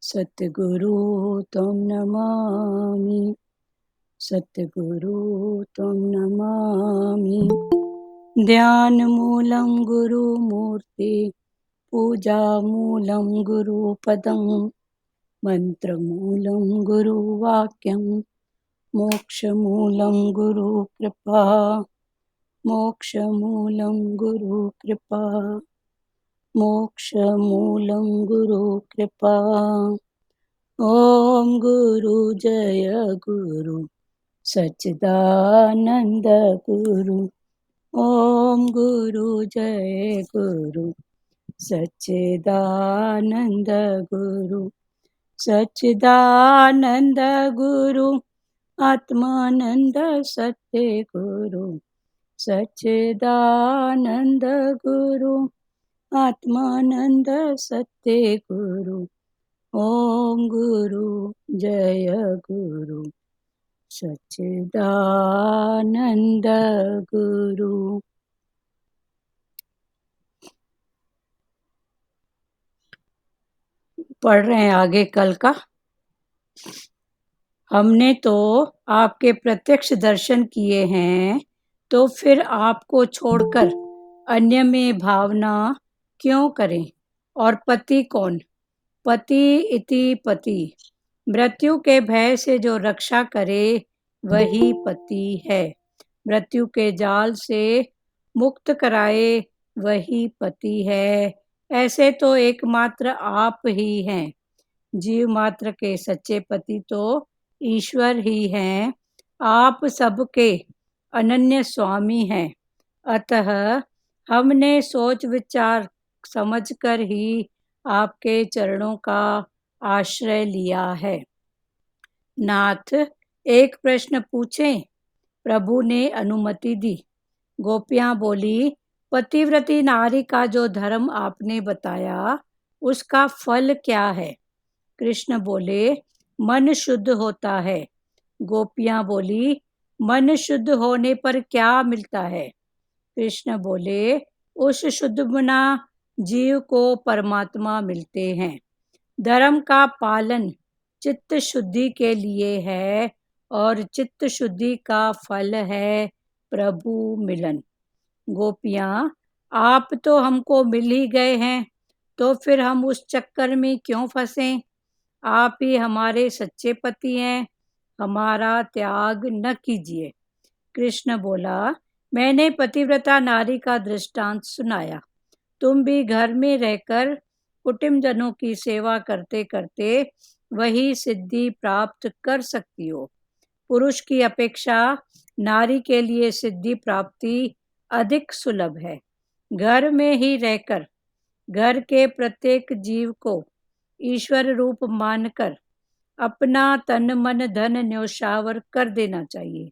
सतगुरु त्वं नमामि, सतगुरु त्वं नमामि। ध्यानमूलं गुरुमूर्ति, पूजामूलं गुरुपदं, मन्त्रमूलं गुरुवाक्यं, मोक्षमूलं गुरुकृपा, मोक्षमूलं गुरुकृपा, मोक्षमूलं गुरुकृपा। ॐ गुरु जय गुरु सच्चिदानंद गुरु। ॐ गुरु जय गुरु सच्चिदानंद गुरु। सच्चिदानंद गुरु आत्मानंद सत्य गुरु। सच्चिदानंद गुरु आत्मानंद सत्य गुरु। ओम गुरु जय गुरु सच्चिदानंद गुरु। पढ़ रहे हैं आगे कल का। हमने तो आपके प्रत्यक्ष दर्शन किए हैं, तो फिर आपको छोड़कर अन्य में भावना क्यों करें? और पति कौन? पति इति पति, मृत्यु के भय से जो रक्षा करे वही पति है। मृत्यु के जाल से मुक्त कराए वही पति है। ऐसे तो एकमात्र आप ही हैं। जीव मात्र के सच्चे पति तो ईश्वर ही हैं। आप सबके अनन्य स्वामी हैं। अतः हमने सोच विचार समझकर ही आपके चरणों का आश्रय लिया है। नाथ, एक प्रश्न पूछें? प्रभु ने अनुमति दी। गोपियां बोली, पतिव्रती नारी का जो धर्म आपने बताया उसका फल क्या है? कृष्ण बोले, मन शुद्ध होता है। गोपियां बोली, मन शुद्ध होने पर क्या मिलता है? कृष्ण बोले, उस शुद्ध बना जीव को परमात्मा मिलते हैं। धर्म का पालन चित्त शुद्धि के लिए है और चित्त शुद्धि का फल है प्रभु मिलन। गोपियां, आप तो हमको मिल ही गए हैं, तो फिर हम उस चक्कर में क्यों फंसें? आप ही हमारे सच्चे पति हैं, हमारा त्याग न कीजिए। कृष्ण बोला, मैंने पतिव्रता नारी का दृष्टांत सुनाया। तुम भी घर में रहकर कुटुंबजनों की सेवा करते करते वही सिद्धि प्राप्त कर सकती हो। पुरुष की अपेक्षा नारी के लिए सिद्धि प्राप्ति अधिक सुलभ है। घर में ही रहकर घर के प्रत्येक जीव को ईश्वर रूप मानकर अपना तन मन धन न्योछावर कर देना चाहिए।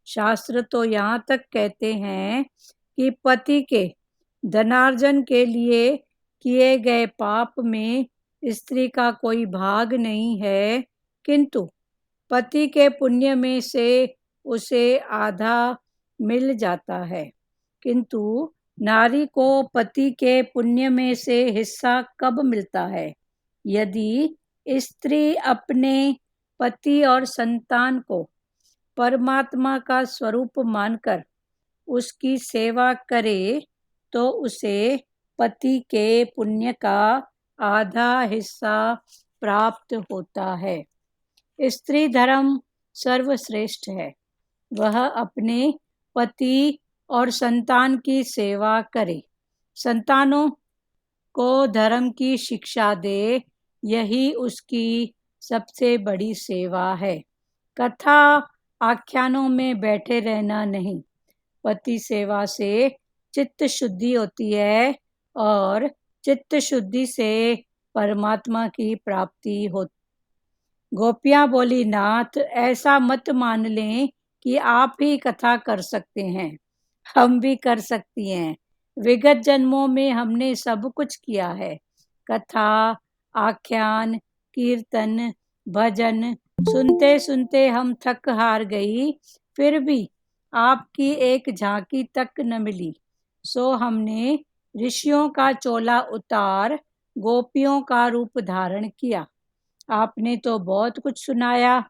शास्त्र तो यहाँ तक कहते हैं कि पति के धनार्जन के लिए किए गए पाप में स्त्री का कोई भाग नहीं है, किंतु पति के पुण्य में से उसे आधा मिल जाता है। किंतु नारी को पति के पुण्य में से हिस्सा कब मिलता है? यदि स्त्री अपने पति और संतान को परमात्मा का स्वरूप मानकर उसकी सेवा करे, तो उसे पति के पुण्य का आधा हिस्सा प्राप्त होता है। स्त्री धर्म सर्वश्रेष्ठ है। वह अपने पति और संतान की सेवा करे, संतानों को धर्म की शिक्षा दे, यही उसकी सबसे बड़ी सेवा है। कथा आख्यानों में बैठे रहना नहीं। पति सेवा से चित्त शुद्धि होती है और चित्त शुद्धि से परमात्मा की प्राप्ति होती। गोपियां बोली, नाथ, ऐसा मत मान लें कि आप ही कथा कर सकते हैं। हम भी कर सकती हैं। विगत जन्मों में हमने सब कुछ किया है। कथा, आख्यान, कीर्तन, भजन सुनते सुनते हम थक हार गई, फिर भी आपकी एक झांकी तक न मिली। सो हमने ऋषियों का चोला उतार गोपियों का रूप धारण किया। आपने तो बहुत कुछ सुनाया,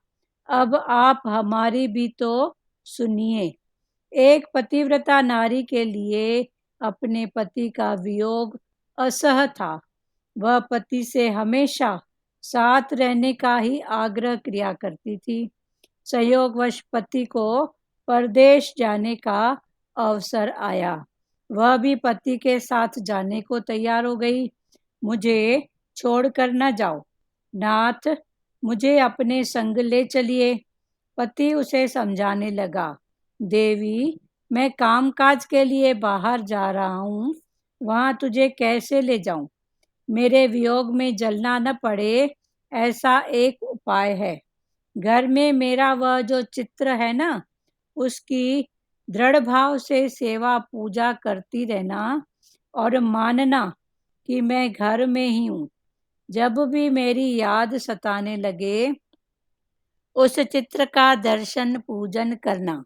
अब आप हमारी भी तो सुनिए। एक पतिव्रता नारी के लिए अपने पति का वियोग असह था। वह पति से हमेशा साथ रहने का ही आग्रह किया करती थी। संयोगवश पति को परदेश जाने का अवसर आया। वह भी पति के साथ जाने को तैयार हो गई। मुझे छोड़कर न जाओ नाथ, मुझे अपने संग ले चलिए। पति उसे समझाने लगा, देवी, मैं कामकाज के लिए बाहर जा रहा हूँ, वहां तुझे कैसे ले जाऊं? मेरे वियोग में जलना न पड़े, ऐसा एक उपाय है। घर में मेरा वह जो चित्र है ना, उसकी दृढ़ भाव से सेवा पूजा करती रहना और मानना कि मैं घर में ही हूँ। जब भी मेरी याद सताने लगे, उस चित्र का दर्शन पूजन करना।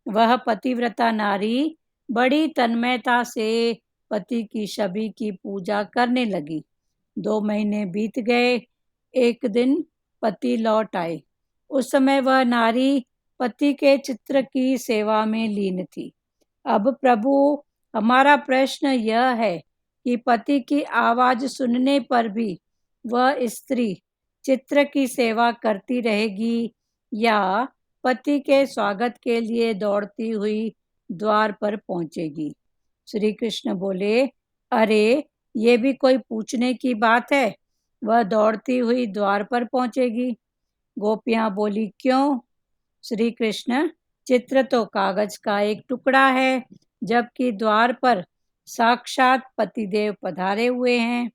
वह पतिव्रता नारी बड़ी तन्मयता से पति की छवि की पूजा करने लगी। 2 महीने बीत गए। एक दिन पति लौट आए। उस समय वह नारी पति के चित्र की सेवा में लीन थी। अब प्रभु, हमारा प्रश्न यह है कि पति की आवाज सुनने पर भी वह स्त्री चित्र की सेवा करती रहेगी या पति के स्वागत के लिए दौड़ती हुई द्वार पर पहुंचेगी? श्री कृष्ण बोले, अरे, ये भी कोई पूछने की बात है? वह दौड़ती हुई द्वार पर पहुंचेगी। गोपियां बोली, क्यों? श्री कृष्ण, चित्र तो कागज का एक टुकड़ा है, जबकि द्वार पर साक्षात पतिदेव पधारे हुए हैं।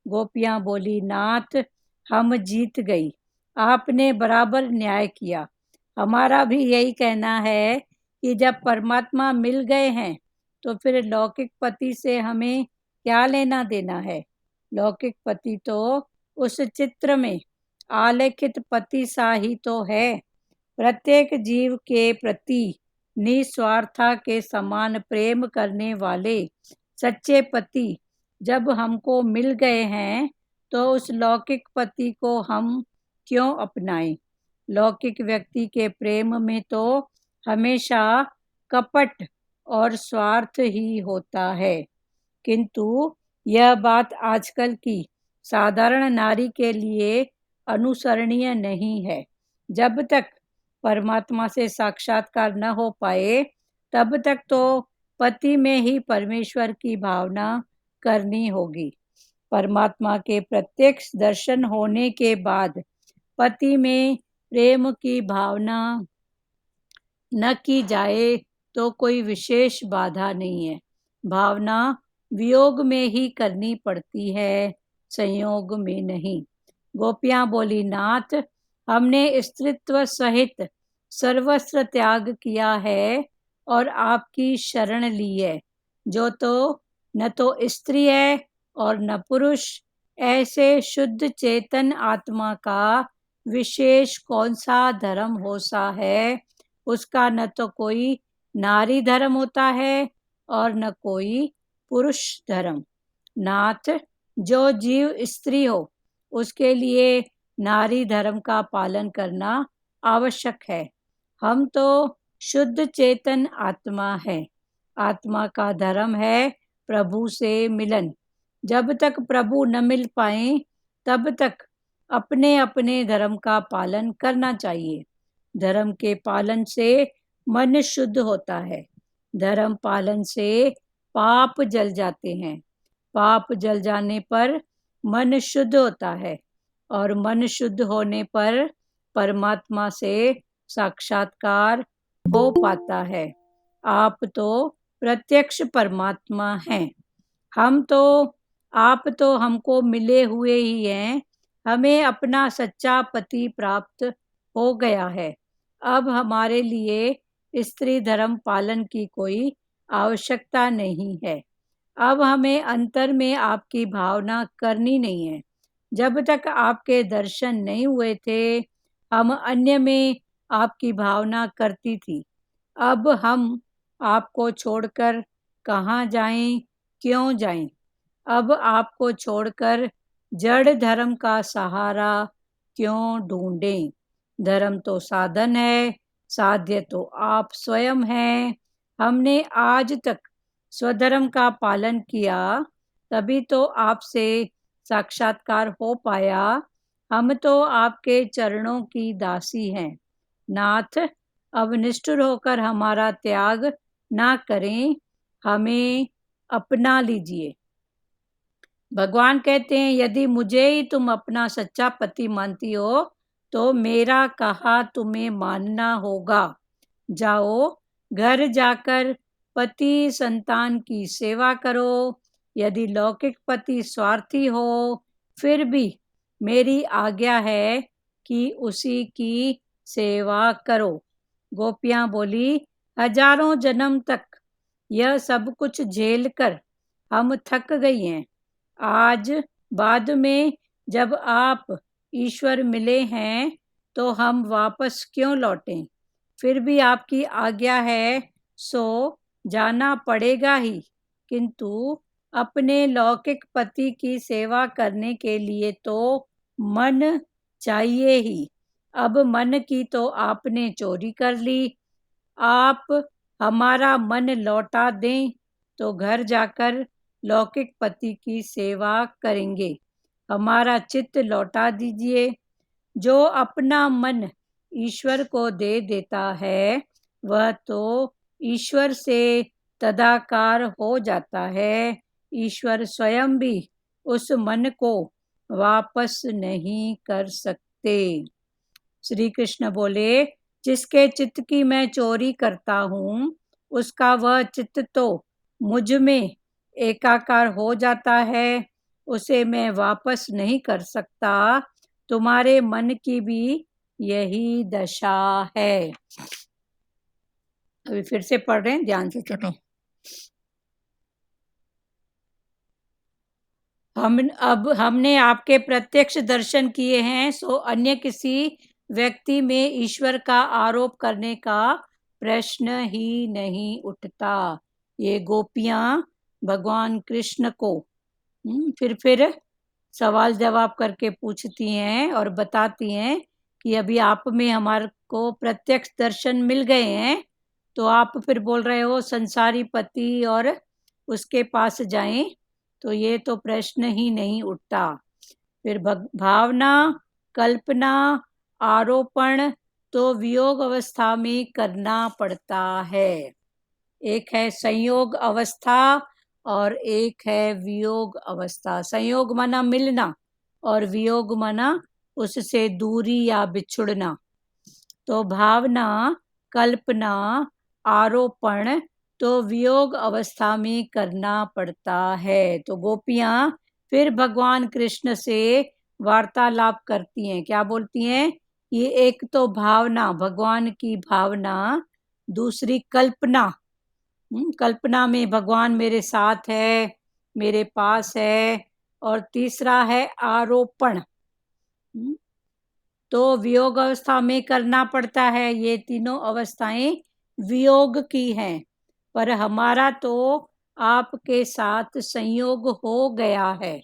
गोपियां बोली, नाथ, हम जीत गई। आपने बराबर न्याय किया। हमारा भी यही कहना है कि जब परमात्मा मिल गए हैं तो फिर लौकिक पति से हमें क्या लेना देना है? लौकिक पति तो उस चित्र में आलेखित पति सा ही तो है। प्रत्येक जीव के प्रति निस्वार्था के समान प्रेम करने वाले सच्चे पति जब हमको मिल गए हैं तो उस लौकिक पति को हम क्यों अपनाएं? लौकिक व्यक्ति के प्रेम में तो हमेशा कपट और स्वार्थ ही होता है। किंतु यह बात आजकल की साधारण नारी के लिए अनुसरणीय नहीं है। जब तक परमात्मा से साक्षात्कार न हो पाए, तब तक तो पति में ही परमेश्वर की भावना करनी होगी। परमात्मा के प्रत्यक्ष दर्शन होने के बाद पति में प्रेम की भावना न की जाए तो कोई विशेष बाधा नहीं है। भावना वियोग में ही करनी पड़ती है, संयोग में नहीं। गोपियां बोली, नाथ, हमने स्त्रीत्व सहित सर्वस्व त्याग किया है और आपकी शरण ली है। जो तो न तो स्त्री है और न पुरुष, ऐसे शुद्ध चेतन आत्मा का विशेष कौन सा धर्म हो सा है? उसका न तो कोई नारी धर्म होता है और न कोई पुरुष धर्म। नाथ, जो जीव स्त्री हो उसके लिए नारी धर्म का पालन करना आवश्यक है। हम तो शुद्ध चेतन आत्मा है। आत्मा का धर्म है प्रभु से मिलन। जब तक प्रभु न मिल पाए तब तक अपने अपने धर्म का पालन करना चाहिए। धर्म के पालन से मन शुद्ध होता है। धर्म पालन से पाप जल जाते हैं। पाप जल जाने पर मन शुद्ध होता है और मन शुद्ध होने पर परमात्मा से साक्षात्कार हो पाता है। आप तो प्रत्यक्ष परमात्मा हैं। आप तो हमको मिले हुए ही हैं। हमें अपना सच्चा पति प्राप्त हो गया है। अब हमारे लिए स्त्री धर्म पालन की कोई आवश्यकता नहीं है। अब हमें अंतर में आपकी भावना करनी नहीं है। जब तक आपके दर्शन नहीं हुए थे, हम अन्य में आपकी भावना करती थी। अब हम आपको छोड़कर कहाँ जाएं, क्यों जाएं? अब आपको छोड़कर जड़ धर्म का सहारा क्यों ढूंढें? धर्म तो साधन है, साध्य तो आप स्वयं हैं। हमने आज तक स्वधर्म का पालन किया, तभी तो आपसे साक्षात्कार हो पाया। हम तो आपके चरणों की दासी हैं। नाथ, अब निष्ठुर होकर हमारा त्याग ना करें, हमें अपना लीजिए। भगवान कहते हैं, यदि मुझे ही तुम अपना सच्चा पति मानती हो तो मेरा कहा तुम्हें मानना होगा। जाओ, घर जाकर पति संतान की सेवा करो। यदि लौकिक पति स्वार्थी हो, फिर भी मेरी आज्ञा है कि उसी की सेवा करो। गोपियां बोली, हजारों जन्म तक यह सब कुछ झेल कर हम थक गई हैं। आज बाद में जब आप ईश्वर मिले हैं तो हम वापस क्यों लौटें? फिर भी आपकी आज्ञा है सो जाना पड़ेगा ही, किंतु अपने लौकिक पति की सेवा करने के लिए तो मन चाहिए ही। अब मन की तो आपने चोरी कर ली। आप हमारा मन लौटा दें तो घर जाकर लौकिक पति की सेवा करेंगे। हमारा चित्त लौटा दीजिए। जो अपना मन ईश्वर को दे देता है वह तो ईश्वर से तदाकार हो जाता है। ईश्वर स्वयं भी उस मन को वापस नहीं कर सकते। श्री कृष्ण बोले, जिसके चित्त की मैं चोरी करता हूँ उसका वह चित्त तो मुझ में एकाकार हो जाता है, उसे मैं वापस नहीं कर सकता। तुम्हारे मन की भी यही दशा है। अभी फिर से पढ़ रहे हैं, ध्यान से सुनो। हमने आपके प्रत्यक्ष दर्शन किए हैं, सो अन्य किसी व्यक्ति में ईश्वर का आरोप करने का प्रश्न ही नहीं उठता। ये गोपियां भगवान कृष्ण को फिर सवाल जवाब करके पूछती हैं और बताती हैं कि अभी आप में हमारे को प्रत्यक्ष दर्शन मिल गए हैं, तो आप फिर बोल रहे हो संसारी पति और उसके पास जाएं, तो ये तो प्रश्न ही नहीं उठता। फिर भावना, कल्पना, आरोपण तो वियोग अवस्था में करना पड़ता है। एक है संयोग अवस्था और एक है वियोग अवस्था। संयोग माना मिलना और वियोग माना उससे दूरी या बिछुड़ना। तो भावना, कल्पना, आरोपण तो वियोग अवस्था में करना पड़ता है। तो गोपियां फिर भगवान कृष्ण से वार्तालाप करती हैं। क्या बोलती हैं? ये एक तो भावना, भगवान की भावना, दूसरी कल्पना, कल्पना में भगवान मेरे साथ है, मेरे पास है, और तीसरा है आरोपण, तो वियोग अवस्था में करना पड़ता है। ये तीनों अवस्थाएं वियोग की हैं, पर हमारा तो आपके साथ संयोग हो गया है।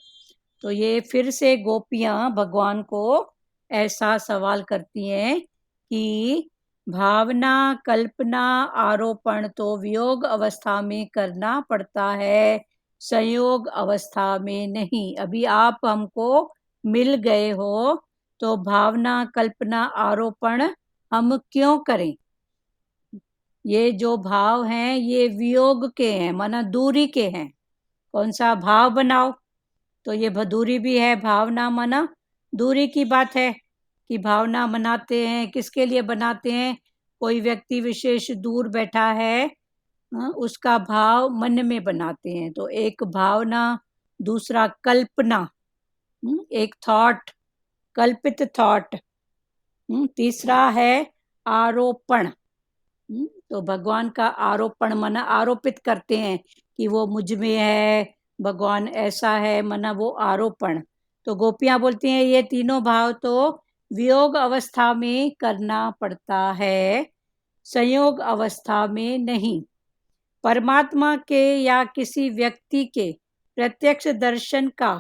तो ये फिर से गोपियां भगवान को ऐसा सवाल करती हैं कि भावना, कल्पना, आरोपण तो वियोग अवस्था में करना पड़ता है, संयोग अवस्था में नहीं। अभी आप हमको मिल गए हो तो भावना, कल्पना, आरोपण हम क्यों करें? ये जो भाव हैं ये वियोग के हैं, माना दूरी के हैं। कौन सा भाव बनाओ? तो ये दूरी भी है। भावना माना दूरी की बात है कि भावना बनाते हैं, किसके लिए बनाते हैं? कोई व्यक्ति विशेष दूर बैठा है, उसका भाव मन में बनाते हैं। तो एक भावना, दूसरा कल्पना, एक थॉट, कल्पित थॉट, तीसरा है आरोपण। तो भगवान का आरोपण माना आरोपित करते हैं कि वो मुझ में है, भगवान ऐसा है, माना वो आरोपण। तो गोपियां बोलती हैं ये तीनों भाव तो वियोग अवस्था में करना पड़ता है, संयोग अवस्था में नहीं। परमात्मा के या किसी व्यक्ति के प्रत्यक्ष दर्शन का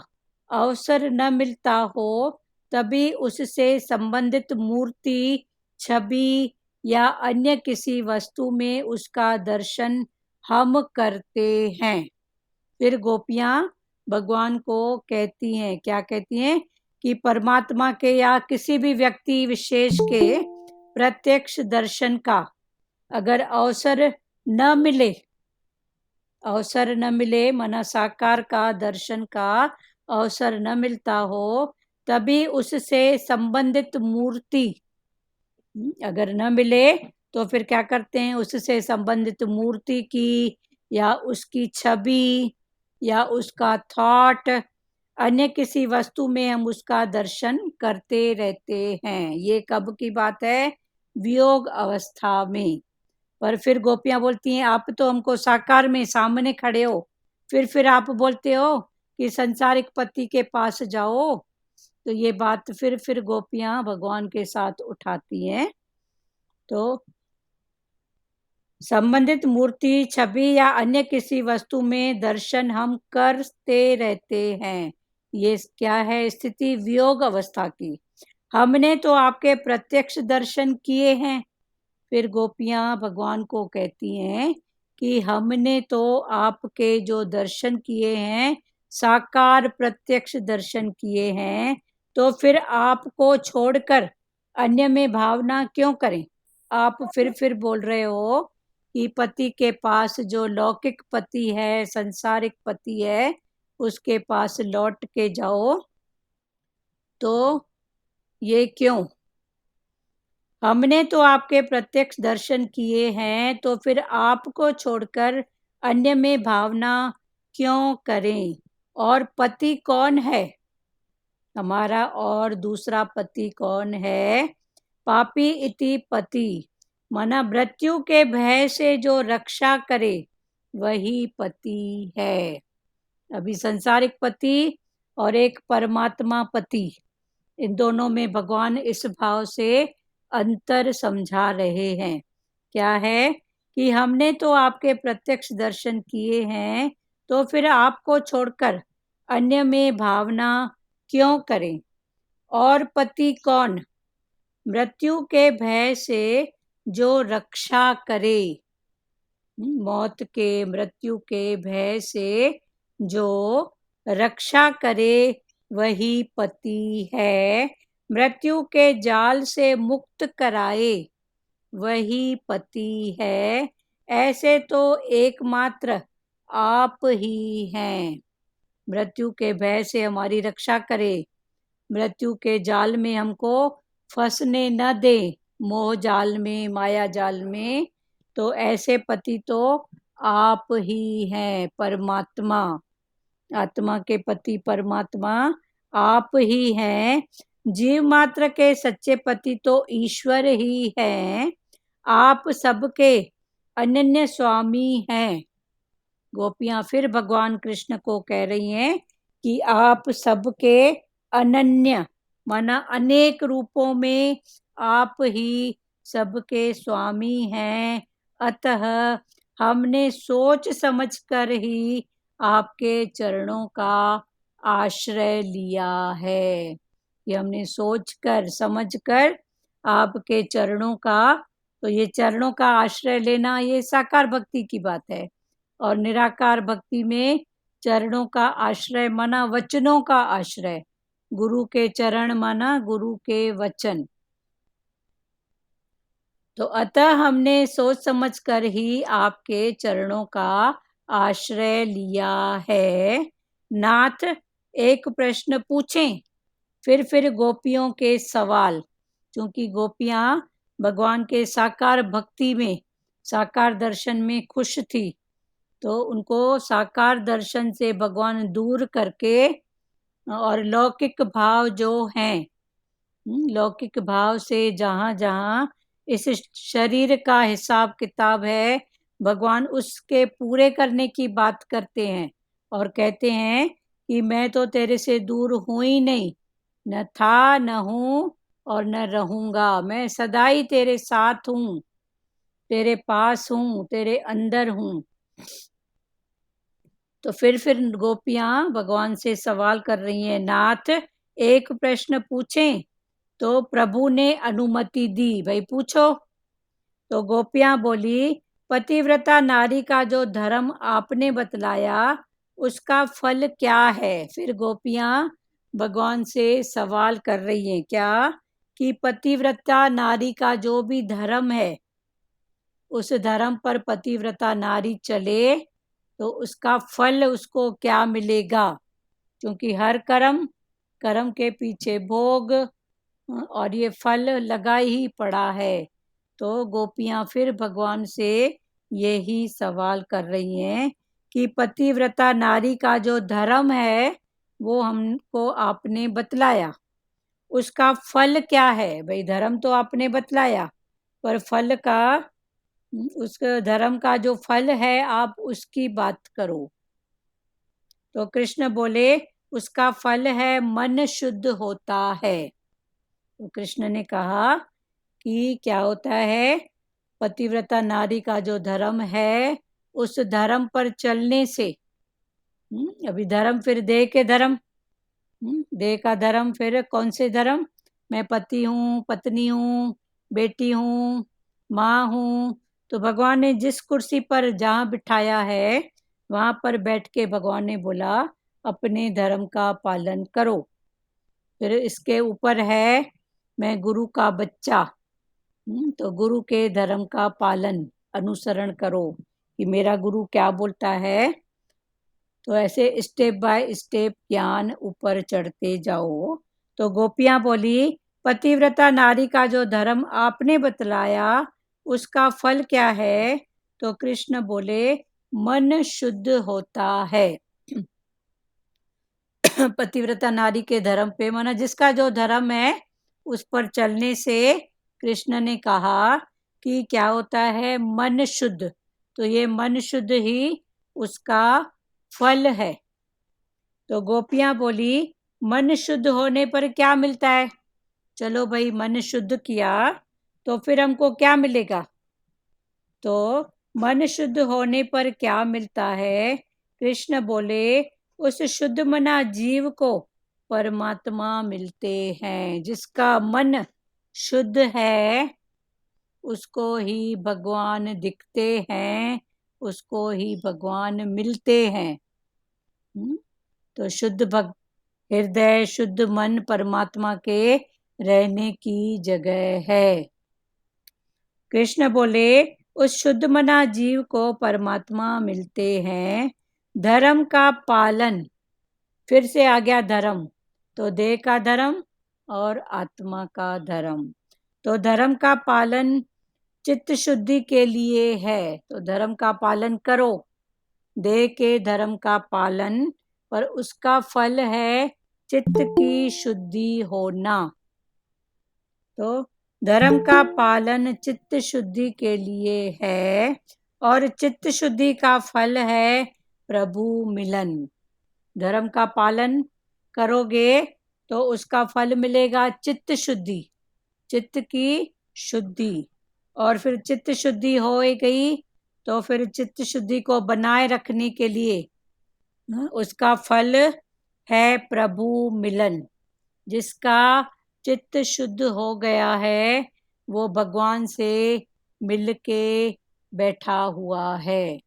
अवसर न मिलता हो तभी उससे संबंधित मूर्ति, छवि या अन्य किसी वस्तु में उसका दर्शन हम करते हैं। फिर गोपियां भगवान को कहती हैं, क्या कहती हैं कि परमात्मा के या किसी भी व्यक्ति विशेष के प्रत्यक्ष दर्शन का अगर अवसर न मिले माना साकार का दर्शन का अवसर न मिलता हो, तभी उससे संबंधित मूर्ति अगर न मिले तो फिर क्या करते हैं, उससे संबंधित मूर्ति की या उसकी छवि या उसका थॉट, अन्य किसी वस्तु में हम उसका दर्शन करते रहते हैं। ये कब की बात है? वियोग अवस्था में। पर फिर गोपियां बोलती हैं, आप तो हमको साकार में सामने खड़े हो, फिर आप बोलते हो कि संसारिक पति के पास जाओ। तो ये बात फिर गोपियां भगवान के साथ उठाती हैं। तो संबंधित मूर्ति, छवि या अन्य किसी वस्तु में दर्शन हम करते रहते हैं। ये क्या है स्थिति? वियोग अवस्था की। हमने तो आपके प्रत्यक्ष दर्शन किए हैं। फिर गोपियां भगवान को कहती हैं कि हमने तो आपके जो दर्शन किए हैं, साकार प्रत्यक्ष दर्शन किए हैं, तो फिर आपको छोड़कर अन्य में भावना क्यों करें? आप फिर बोल रहे हो कि पति के पास, जो लौकिक पति है, संसारिक पति है, उसके पास लौट के जाओ। तो ये क्यों? हमने तो आपके प्रत्यक्ष दर्शन किए हैं, तो फिर आपको छोड़कर अन्य में भावना क्यों करें? और पति कौन है हमारा? और दूसरा पति कौन है? पापी इति पति, माना मृत्यु के भय से जो रक्षा करे वही पति है। अभी संसारिक पति और एक परमात्मा पति, इन दोनों में भगवान इस भाव से अंतर समझा रहे हैं। क्या है कि हमने तो आपके प्रत्यक्ष दर्शन किए हैं, तो फिर आपको छोड़कर अन्य में भावना क्यों करें? और पति कौन? मृत्यु के भय से जो रक्षा करे, मृत्यु के भय से जो रक्षा करे वही पति है। मृत्यु के जाल से मुक्त कराए वही पति है। ऐसे तो एकमात्र आप ही हैं। मृत्यु के भय से हमारी रक्षा करे, मृत्यु के जाल में हमको फंसने न दे, मोह जाल में, माया जाल में। तो ऐसे पति तो आप ही हैं, परमात्मा। आत्मा के पति परमात्मा आप ही हैं। जीव मात्र के सच्चे पति तो ईश्वर ही हैं। आप सबके अनन्य स्वामी हैं। गोपियां फिर भगवान कृष्ण को कह रही हैं कि आप सबके अनन्य, माना अनेक रूपों में आप ही सबके स्वामी हैं। अतः हमने सोच समझकर ही आपके चरणों का आश्रय लिया है। ये हमने सोचकर समझकर आपके चरणों का, तो ये चरणों का आश्रय लेना ये साकार भक्ति की बात है। और निराकार भक्ति में चरणों का आश्रय माना वचनों का आश्रय। गुरु के चरण माना गुरु के वचन। तो अतः हमने सोच समझ कर ही आपके चरणों का आश्रय लिया है। नाथ एक प्रश्न पूछें? फिर गोपियों के सवाल, क्योंकि गोपियां भगवान के साकार भक्ति में, साकार दर्शन में खुश थी, तो उनको साकार दर्शन से भगवान दूर करके और लौकिक भाव जो हैं, लौकिक भाव से जहाँ जहाँ इस शरीर का हिसाब किताब है, भगवान उसके पूरे करने की बात करते हैं और कहते हैं कि मैं तो तेरे से दूर हूँ ही नहीं, न था, न हूँ और न रहूंगा। मैं सदा ही तेरे साथ हूँ, तेरे पास हूँ, तेरे अंदर हूँ। तो फिर गोपियां भगवान से सवाल कर रही हैं, नाथ एक प्रश्न पूछें? तो प्रभु ने अनुमति दी, भाई पूछो। तो गोपियां बोली, पतिव्रता नारी का जो धर्म आपने बतलाया उसका फल क्या है? फिर गोपियां भगवान से सवाल कर रही हैं, क्या? कि पतिव्रता नारी का जो भी धर्म है, उस धर्म पर पतिव्रता नारी चले तो उसका फल उसको क्या मिलेगा? क्योंकि हर कर्म कर्म के पीछे भोग, और ये फल लगा ही पड़ा है। तो गोपियां फिर भगवान से यही सवाल कर रही हैं कि पतिव्रता नारी का जो धर्म है वो हमको आपने बतलाया, उसका फल क्या है? भाई धर्म तो आपने बतलाया, पर फल का, उस धर्म का जो फल है आप उसकी बात करो। तो कृष्ण बोले, उसका फल है मन शुद्ध होता है। तो कृष्ण ने कहा कि क्या होता है? पतिव्रता नारी का जो धर्म है उस धर्म पर चलने से, अभी धर्म, फिर देह के धर्म, देह का धर्म, फिर कौन से धर्म? मैं पति हूँ, पत्नी हूँ, बेटी हूँ, माँ हूँ। तो भगवान ने जिस कुर्सी पर जहाँ बिठाया है वहां पर बैठ के भगवान ने बोला अपने धर्म का पालन करो। फिर इसके ऊपर है मैं गुरु का बच्चा, तो गुरु के धर्म का पालन, अनुसरण करो कि मेरा गुरु क्या बोलता है। तो ऐसे स्टेप बाय स्टेप ज्ञान ऊपर चढ़ते जाओ। तो गोपियां बोली, पतिव्रता नारी का जो धर्म आपने बतलाया उसका फल क्या है? तो कृष्ण बोले, मन शुद्ध होता है। पतिव्रता नारी के धर्म पे, माना जिसका जो धर्म है उस पर चलने से कृष्ण ने कहा कि क्या होता है? मन शुद्ध। तो ये मन शुद्ध ही उसका फल है। तो गोपियां बोली, मन शुद्ध होने पर क्या मिलता है? चलो भाई, मन शुद्ध किया तो फिर हमको क्या मिलेगा? तो मन शुद्ध होने पर क्या मिलता है? कृष्ण बोले, उस शुद्ध मना जीव को परमात्मा मिलते हैं। जिसका मन शुद्ध है उसको ही भगवान दिखते हैं, उसको ही भगवान मिलते हैं। तो शुद्ध हृदय, शुद्ध मन परमात्मा के रहने की जगह है। कृष्ण बोले, उस शुद्ध मना जीव को परमात्मा मिलते हैं। धर्म का पालन, फिर से आ गया धर्म, तो देह का धर्म और आत्मा का धर्म। तो धर्म का पालन चित्त शुद्धि के लिए है, तो धर्म का पालन करो, देह के धर्म का पालन, पर उसका फल है चित्त की शुद्धि होना। तो धर्म का पालन चित्त शुद्धि के लिए है, और चित्त शुद्धि का फल है प्रभु मिलन। धर्म का पालन करोगे तो उसका फल मिलेगा चित्त शुद्धि, चित्त की शुद्धि। और फिर चित्त शुद्धि हो गई तो फिर चित्त शुद्धि को बनाए रखने के लिए उसका फल है प्रभु मिलन। जिसका चित्त शुद्ध हो गया है वो भगवान से मिलके बैठा हुआ है।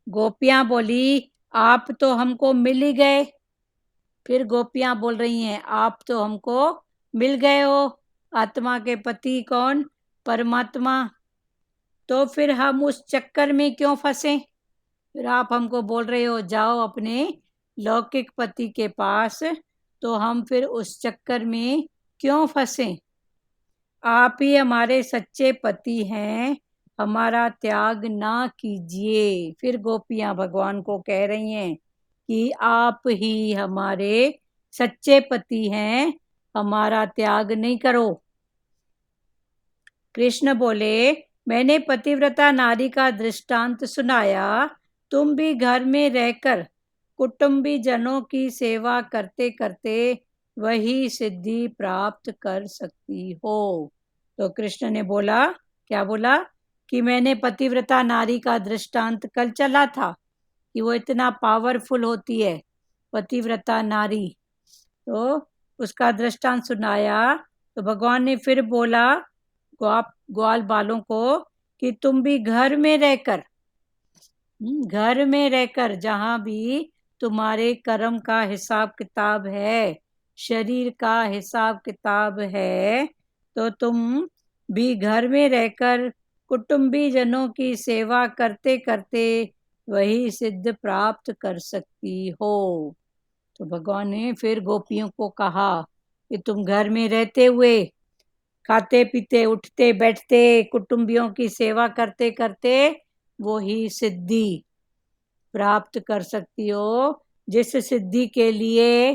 गोपियां बोली, आप तो हमको मिल ही गए। फिर गोपियां बोल रही हैं, आप तो हमको मिल गए हो, आत्मा के पति कौन? परमात्मा। तो फिर हम उस चक्कर में क्यों फंसे? फिर आप हमको बोल रहे हो जाओ अपने लौकिक पति के पास, तो हम फिर उस चक्कर में क्यों फंसे? आप ही हमारे सच्चे पति हैं, हमारा त्याग ना कीजिए। फिर गोपियां भगवान को कह रही हैं कि आप ही हमारे सच्चे पति हैं, हमारा त्याग नहीं करो। कृष्ण बोले, मैंने पतिव्रता नारी का दृष्टांत सुनाया, तुम भी घर में रहकर कुटुंबी जनों की सेवा करते करते वही सिद्धि प्राप्त कर सकती हो। तो कृष्ण ने बोला, क्या बोला? कि मैंने पतिव्रता नारी का दृष्टांत कल चला था कि वो इतना पावरफुल होती है पतिव्रता नारी, तो उसका दृष्टांत सुनाया। तो भगवान ने फिर बोला ग्वाल बालों को कि तुम भी घर में रहकर जहां भी तुम्हारे कर्म का हिसाब किताब है, शरीर का हिसाब किताब है, तो तुम भी घर में रहकर कुटुंबी जनों की सेवा करते करते वही सिद्ध प्राप्त कर सकती हो। तो भगवान ने फिर गोपियों को कहा कि तुम घर में रहते हुए खाते पीते उठते बैठते कुटुंबियों की सेवा करते करते वो ही सिद्धि प्राप्त कर सकती हो, जिस सिद्धि के लिए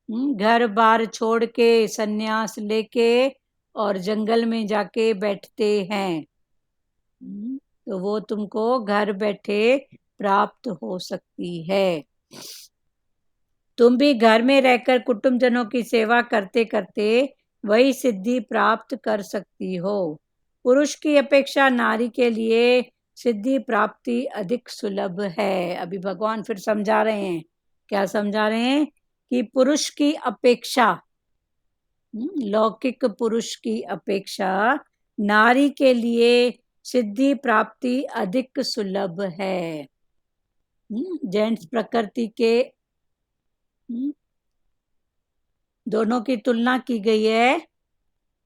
घर बार छोड़ के सन्यास लेके और जंगल में जाके बैठते हैं। तो वो तुमको घर बैठे प्राप्त हो सकती है। तुम भी घर में रहकर कुटुंबजनों की सेवा करते करते वही सिद्धि प्राप्त कर सकती हो। पुरुष की अपेक्षा नारी के लिए सिद्धि प्राप्ति अधिक सुलभ है। अभी भगवान फिर समझा रहे हैं। क्या समझा रहे हैं? कि पुरुष की अपेक्षा, लौकिक पुरुष की अपेक्षा नारी के लिए सिद्धि प्राप्ति अधिक सुलभ है। जेंट्स प्रकृति के दोनों की तुलना की गई है,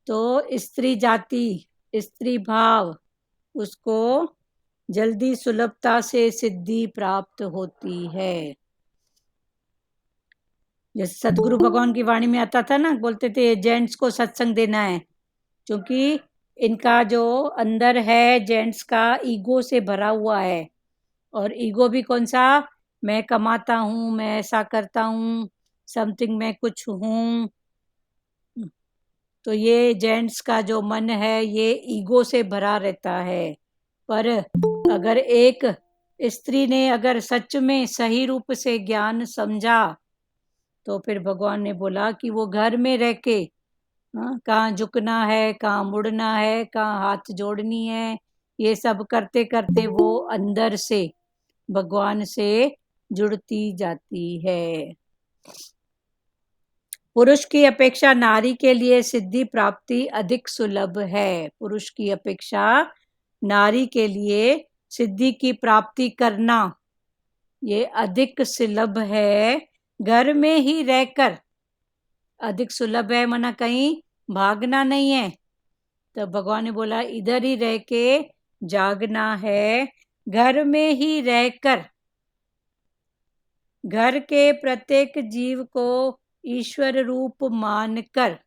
तो स्त्री जाति, स्त्री भाव, उसको जल्दी सुलभता से सिद्धि प्राप्त होती है। जैसे सदगुरु भगवान की वाणी में आता था ना, बोलते थे जेंट्स को सत्संग देना है, क्योंकि इनका जो अंदर है जेंट्स का ईगो से भरा हुआ है। और ईगो भी कौन सा? मैं कमाता हूँ, मैं ऐसा करता हूँ, समथिंग, मैं कुछ हूँ। तो ये जेंट्स का जो मन है ये ईगो से भरा रहता है। पर अगर एक स्त्री ने अगर सच में सही रूप से ज्ञान समझा, तो फिर भगवान ने बोला कि वो घर में रह के कहाँ झुकना है, कहाँ मुड़ना है, कहाँ हाथ जोड़नी है, ये सब करते करते वो अंदर से भगवान से जुड़ती जाती है। पुरुष की अपेक्षा नारी के लिए सिद्धि प्राप्ति अधिक सुलभ है। पुरुष की अपेक्षा नारी के लिए सिद्धि की प्राप्ति करना ये अधिक सुलभ है, घर में ही रहकर। अधिक सुलभ है माना कहीं भागना नहीं है। तो भगवान ने बोला इधर ही रह के जागना है, घर में ही रहकर घर के प्रत्येक जीव को ईश्वर रूप मानकर,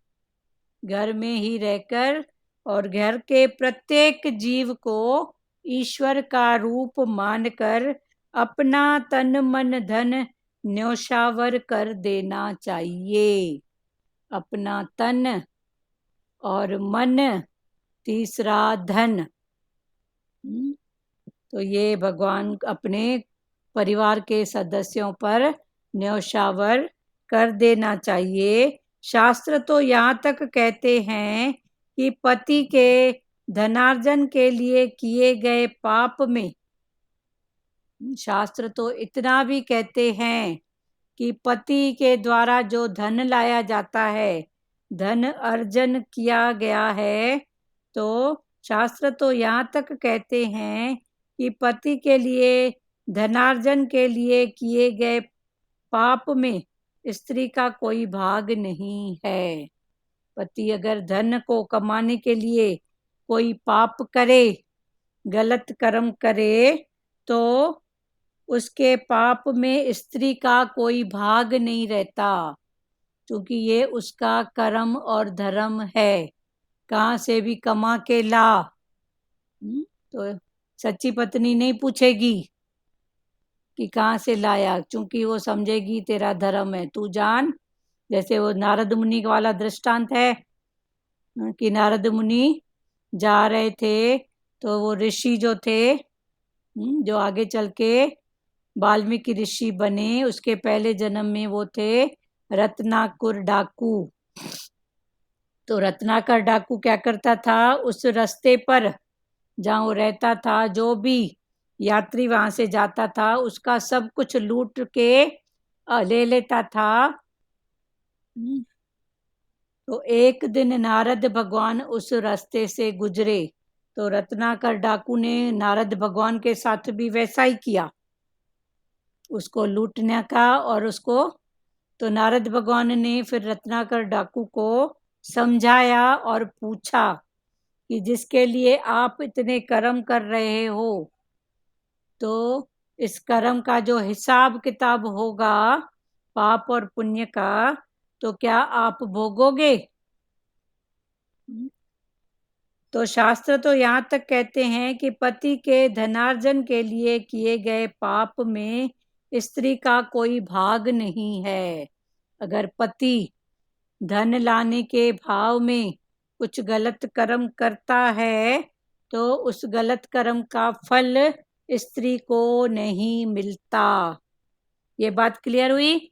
घर में ही रहकर और घर के प्रत्येक जीव को ईश्वर का रूप मानकर अपना तन मन धन न्योछावर कर देना चाहिए। अपना तन और मन, तीसरा धन। तो ये भगवान अपने परिवार के सदस्यों पर न्योछावर कर देना चाहिए। शास्त्र तो यहाँ तक कहते हैं कि पति के धनार्जन के लिए किए गए पाप में, शास्त्र तो इतना भी कहते हैं कि पति के द्वारा जो धन लाया जाता है, धन अर्जन किया गया है, तो शास्त्र तो यहाँ तक कहते हैं कि पति के लिए धनार्जन के लिए किए गए पाप में स्त्री का कोई भाग नहीं है। पति अगर धन को कमाने के लिए कोई पाप करे, गलत कर्म करे, तो उसके पाप में स्त्री का कोई भाग नहीं रहता, क्योंकि ये उसका कर्म और धर्म है। कहाँ से भी कमा के ला, तो सच्ची पत्नी नहीं पूछेगी कि कहाँ से लाया, क्योंकि वो समझेगी तेरा धर्म है, तू जान। जैसे वो नारद मुनि वाला दृष्टांत है कि नारद मुनि जा रहे थे, तो वो ऋषि जो थे, जो आगे चल के वाल्मीकि ऋषि बने, उसके पहले जन्म में वो थे रत्नाकुर डाकू। तो रत्नाकर डाकू क्या करता था, उस रास्ते पर जहाँ वो रहता था, जो भी यात्री वहां से जाता था उसका सब कुछ लूट के ले लेता था तो एक दिन नारद भगवान उस रास्ते से गुजरे, तो रत्नाकर डाकू ने नारद भगवान के साथ भी वैसा ही किया, उसको लूटने का। और उसको तो नारद भगवान ने फिर रत्नाकर डाकू को समझाया और पूछा कि जिसके लिए आप इतने कर्म कर रहे हो, तो इस कर्म का जो हिसाब किताब होगा पाप और पुण्य का, तो क्या आप भोगोगे? तो शास्त्र तो यहाँ तक कहते हैं कि पति के धनार्जन के लिए किए गए पाप में स्त्री का कोई भाग नहीं है। अगर पति धन लाने के भाव में कुछ गलत कर्म करता है, तो उस गलत कर्म का फल स्त्री को नहीं मिलता। ये बात क्लियर हुई?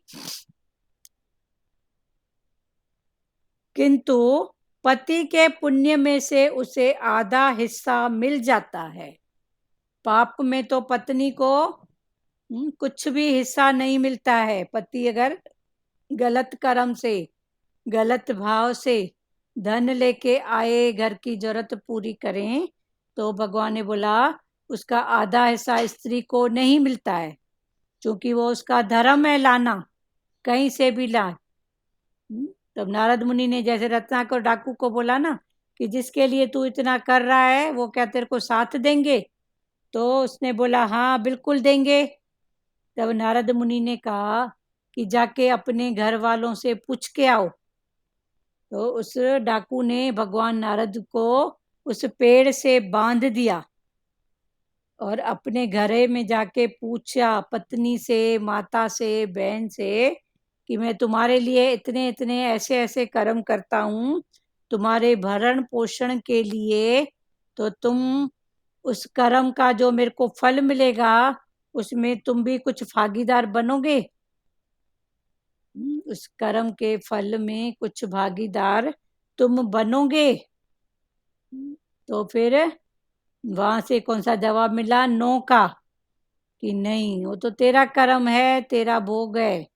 किंतु पति के पुण्य में से उसे आधा हिस्सा मिल जाता है। पाप में तो पत्नी को कुछ भी हिस्सा नहीं मिलता है। पति अगर गलत कर्म से, गलत भाव से धन लेके आए, घर की जरूरत पूरी करें, तो भगवान ने बोला उसका आधा हिस्सा स्त्री को नहीं मिलता है, क्योंकि वो उसका धर्म है लाना, कहीं से भी ला। तब नारद मुनि ने जैसे रत्नाकर डाकू को बोला ना कि जिसके लिए तू इतना कर रहा है वो क्या तेरे को साथ देंगे? तो उसने बोला हाँ बिल्कुल देंगे। तब नारद मुनि ने कहा कि जाके अपने घर वालों से पूछ के आओ। तो उस डाकू ने भगवान नारद को उस पेड़ से बांध दिया और अपने घरे में जाके पूछा पत्नी से, माता से, बहन से कि मैं तुम्हारे लिए इतने इतने ऐसे ऐसे कर्म करता हूँ तुम्हारे भरण पोषण के लिए, तो तुम उस कर्म का जो मेरे को फल मिलेगा उसमें तुम भी कुछ भागीदार बनोगे? उस कर्म के फल में कुछ भागीदार तुम बनोगे? तो फिर वहां से कौन सा जवाब मिला? नो का, कि नहीं, वो तो तेरा कर्म है, तेरा भोग है,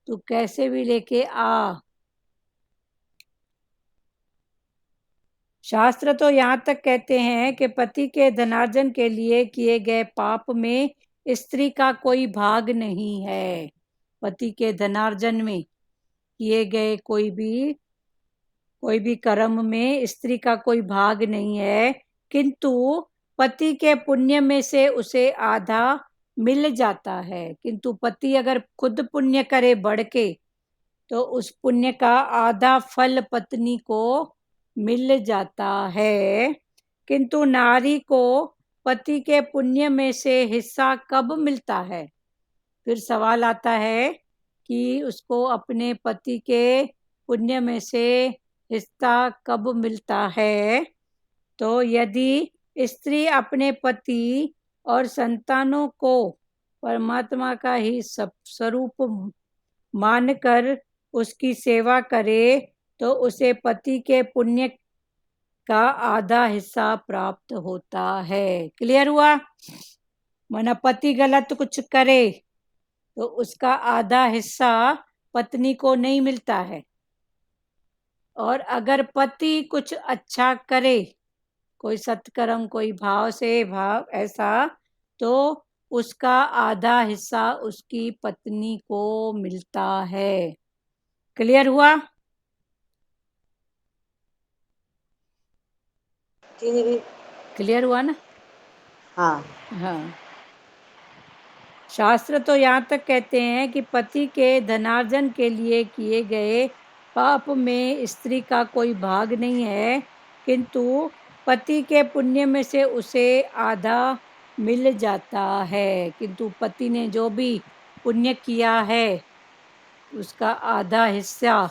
तू कैसे भी लेके आ। शास्त्र तो यहाँ तक कहते हैं कि पति के धनार्जन के लिए किए गए पाप में स्त्री का कोई भाग नहीं है। पति के धनार्जन में किए गए कोई भी कर्म में स्त्री का कोई भाग नहीं है, किंतु पति के पुण्य में से उसे आधा मिल जाता है। किंतु पति अगर खुद पुण्य करे बढ़ के, तो उस पुण्य का आधा फल पत्नी को मिल जाता है। किंतु नारी को पति के पुण्य में से हिस्सा कब मिलता है? फिर सवाल आता है कि उसको अपने पति के पुण्य में से हिस्सा कब मिलता है? तो यदि स्त्री अपने पति और संतानों को परमात्मा का ही स्वरूप मानकर उसकी सेवा करे, तो उसे पति के पुण्य का आधा हिस्सा प्राप्त होता है। क्लियर हुआ? माना पति गलत कुछ करे तो उसका आधा हिस्सा पत्नी को नहीं मिलता है, और अगर पति कुछ अच्छा करे, कोई सत्कर्म, कोई भाव से भाव ऐसा, तो उसका आधा हिस्सा उसकी पत्नी को मिलता है। क्लियर हुआ? क्लियर हुआ ना? हाँ हाँ। शास्त्र तो यहाँ तक कहते हैं कि पति के धनार्जन के लिए किए गए पाप में स्त्री का कोई भाग नहीं है, किंतु पति के पुण्य में से उसे आधा मिल जाता है। किंतु पति ने जो भी पुण्य किया है उसका आधा हिस्सा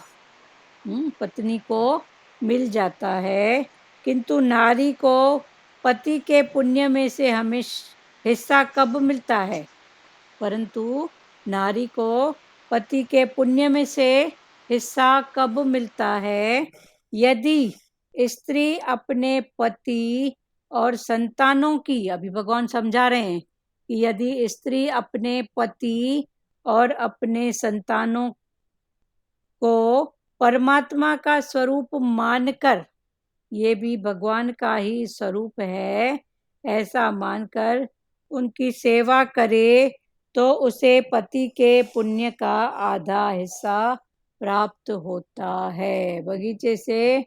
पत्नी को मिल जाता है। किंतु नारी को पति के पुण्य में से हमेशा हिस्सा कब मिलता है? परंतु नारी को पति के पुण्य में से हिस्सा कब मिलता है? यदि स्त्री अपने पति और संतानों की, अभी भगवान समझा रहे हैं कि यदि स्त्री अपने पति और अपने संतानों को परमात्मा का स्वरूप मानकर, ये भी भगवान का ही स्वरूप है, ऐसा मानकर उनकी सेवा करे तो उसे पति के पुण्य का आधा हिस्सा प्राप्त होता है। बगीचे से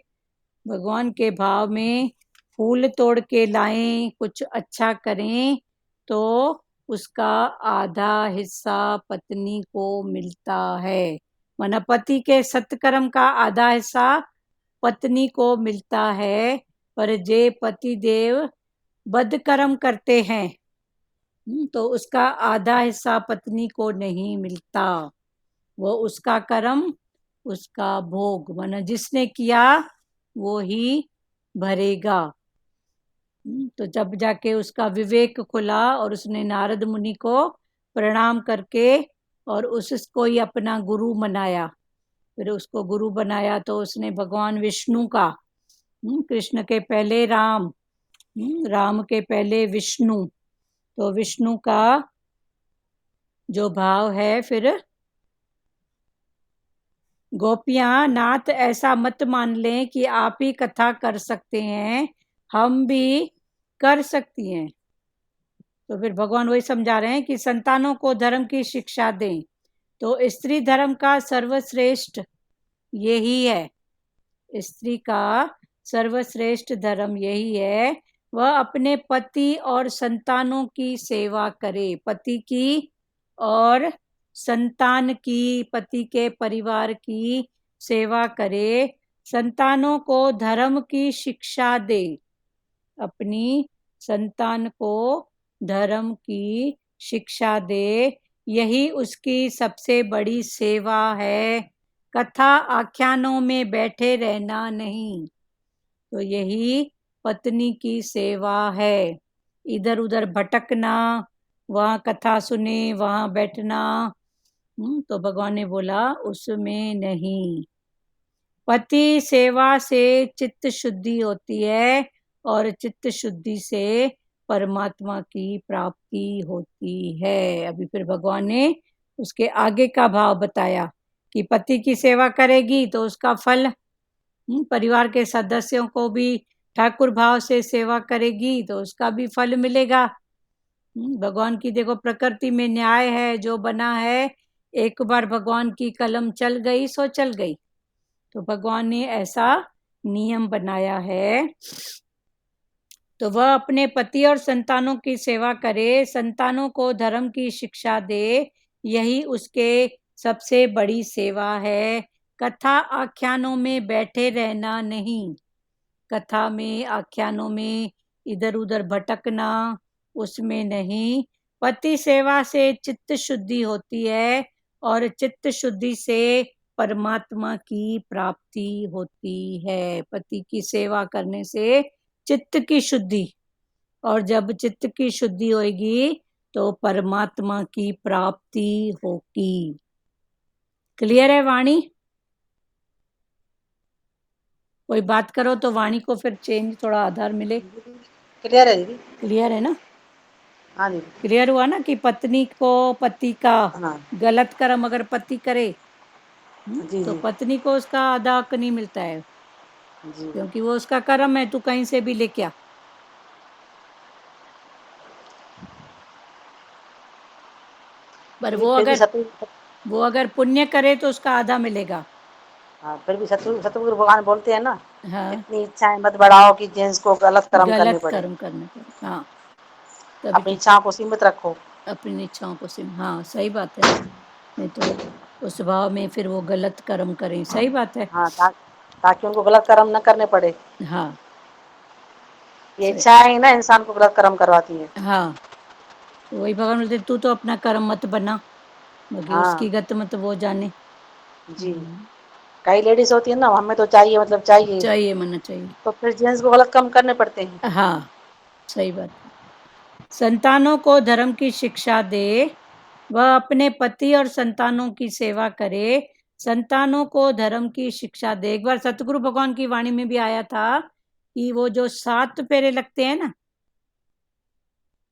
भगवान के भाव में फूल तोड़ के लाएं, कुछ अच्छा करें तो उसका आधा हिस्सा पत्नी को मिलता है। माना पति के सत्कर्म का आधा हिस्सा पत्नी को मिलता है, पर जे पति देव बद कर्म करते हैं तो उसका आधा हिस्सा पत्नी को नहीं मिलता। वो उसका कर्म, उसका भोग, माना जिसने किया वो ही भरेगा। तो जब जाके उसका विवेक खुला और उसने नारद मुनि को प्रणाम करके और उसको ही अपना गुरु बनाया, फिर उसको गुरु बनाया तो उसने भगवान विष्णु का, कृष्ण के पहले राम, राम के पहले विष्णु, तो विष्णु का जो भाव है, फिर गोपियां नाथ ऐसा मत मान लें कि आप ही कथा कर सकते हैं, हम भी कर सकती हैं। तो फिर भगवान वही समझा रहे हैं कि संतानों को धर्म की शिक्षा दें। तो स्त्री धर्म का सर्वश्रेष्ठ यही है, स्त्री का सर्वश्रेष्ठ धर्म यही है, वह अपने पति और संतानों की सेवा करे, पति की और संतान की, पति के परिवार की सेवा करे, संतानों को धर्म की शिक्षा दे, अपनी संतान को धर्म की शिक्षा दे, यही उसकी सबसे बड़ी सेवा है। कथा आख्यानों में बैठे रहना नहीं, तो यही पत्नी की सेवा है। इधर उधर भटकना, वहाँ कथा सुने वहाँ बैठना, तो भगवान ने बोला उसमें नहीं। पति सेवा से चित्त शुद्धि होती है और चित्त शुद्धि से परमात्मा की प्राप्ति होती है। अभी फिर भगवान ने उसके आगे का भाव बताया कि पति की सेवा करेगी तो उसका फल, परिवार के सदस्यों को भी ठाकुर भाव से सेवा करेगी तो उसका भी फल मिलेगा। भगवान की देखो प्रकृति में न्याय है, जो बना है, एक बार भगवान की कलम चल गई सो चल गई। तो भगवान ने ऐसा नियम बनाया है। तो वह अपने पति और संतानों की सेवा करे, संतानों को धर्म की शिक्षा दे, यही उसके सबसे बड़ी सेवा है। कथा आख्यानों में बैठे रहना नहीं, कथा में आख्यानों में इधर उधर भटकना, उसमें नहीं। पति सेवा से चित्त शुद्धि होती है और चित्त शुद्धि से परमात्मा की प्राप्ति होती है। पति की सेवा करने से चित्त की शुद्धि, और जब चित्त की शुद्धि होगी तो परमात्मा की प्राप्ति होगी। क्लियर है वाणी? कोई बात करो तो वाणी को फिर चेंज, थोड़ा आधार मिले। क्लियर है दीदी? क्लियर है ना? हाँ दीदी। क्लियर हुआ ना कि पत्नी को पति का हाँ गलत कर्म अगर पति करे जी तो जी पत्नी को उसका आधा हक नहीं मिलता है, जी। क्योंकि वो उसका कर्म है, तू कहीं से भी लेके आ। पर लेकिन फिर भी वो अगर पुण्य करे तो उसका आधा मिलेगा। हाँ, फिर भी सतगुरु भगवान बोलते हैं ना, हाँ, इतनी इच्छाएं मत बढ़ाओ कि जेंट्स को गलत कर्म करने गलत पड़े। कर्म करने पड़े। हाँ, तभी अपनी तो इच्छाओं को सीमित रखो। अपनी इच्छाओं को सिम, हाँ सही बात है। नहीं तो उस भाव में फिर वो गलत कर्म करें, सही बात है। हाँ, ताकि उनको गलत कर्म न करने पड़े। हाँ ये सही। इच्छाएं ही ना इंसान को गलत कर्म करवाती है। हाँ, तो वही भगवान बोलते तू तो अपना कर्म मत बना, बाकी हाँ उसकी गत मत वो जाने। जी। कई लेडीज होती है ना, हमें तो चाहिए मतलब चाहिए, चाहिए मना चाहिए। तो फिर जेंट्स को गलत कर्म करने पड़ते हैं। हाँ सही बात है। संतानों को धर्म की शिक्षा दे, वह अपने पति और संतानों की सेवा करे, संतानों को धर्म की शिक्षा दे। एक बार सतगुरु भगवान की वाणी में भी आया था कि वो जो 7 फेरे लगते हैं ना,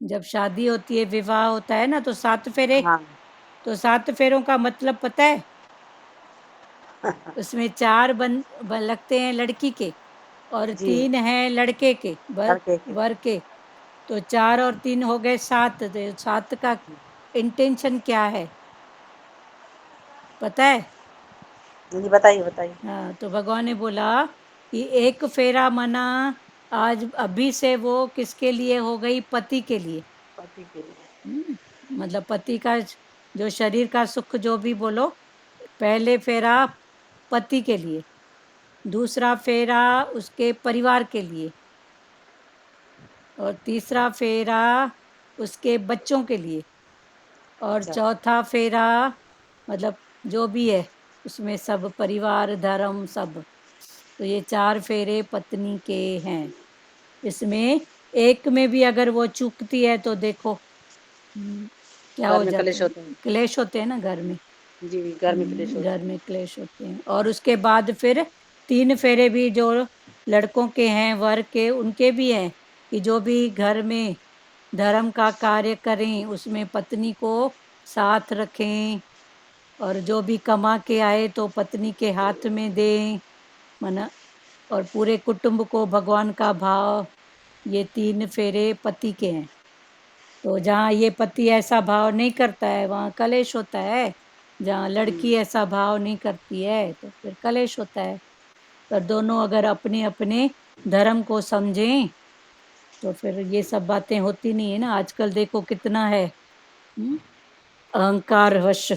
जब शादी होती है, विवाह होता है ना, तो 7 फेरे, हाँ तो 7 फेरों का मतलब पता है? उसमें 4 लगते हैं लड़की के और जी 3 हैं लड़के के, लड़के के। वर के। तो 4 और 3 हो गए 7। तो 7 का इंटेंशन क्या है पता है? जी बताइए बताइए। हाँ, तो भगवान ने बोला कि एक फेरा मना आज अभी से वो किसके लिए हो गई? पति के लिए। पति के लिए। मतलब पति का जो शरीर का सुख जो भी बोलो, पहले फेरा पति के लिए, दूसरा फेरा उसके परिवार के लिए, और तीसरा फेरा उसके बच्चों के लिए, और अच्छा चौथा फेरा मतलब जो भी है उसमें सब परिवार धर्म सब। तो ये 4 फेरे पत्नी के हैं। इसमें एक में भी अगर वो चूकती है तो देखो क्या घर हो में जाता कलेश है। होते हैं। क्लेश होते हैं ना घर में। जी घर में कलेश होते घर हैं। में क्लेश होते हैं। और उसके बाद फिर 3 फेरे भी जो लड़कों के हैं वर के उनके भी हैं कि जो भी घर में धर्म का कार्य करें उसमें पत्नी को साथ रखें, और जो भी कमा के आए तो पत्नी के हाथ में दें, मना। और पूरे कुटुंब को भगवान का भाव, ये 3 फेरे पति के हैं। तो जहाँ ये पति ऐसा भाव नहीं करता है वहाँ कलेश होता है, जहाँ लड़की ऐसा भाव नहीं करती है तो फिर कलेश होता है। पर दोनों अगर अपने अपने धर्म को समझें तो फिर ये सब बातें होती नहीं है ना। आजकल देखो कितना है अहंकार वश,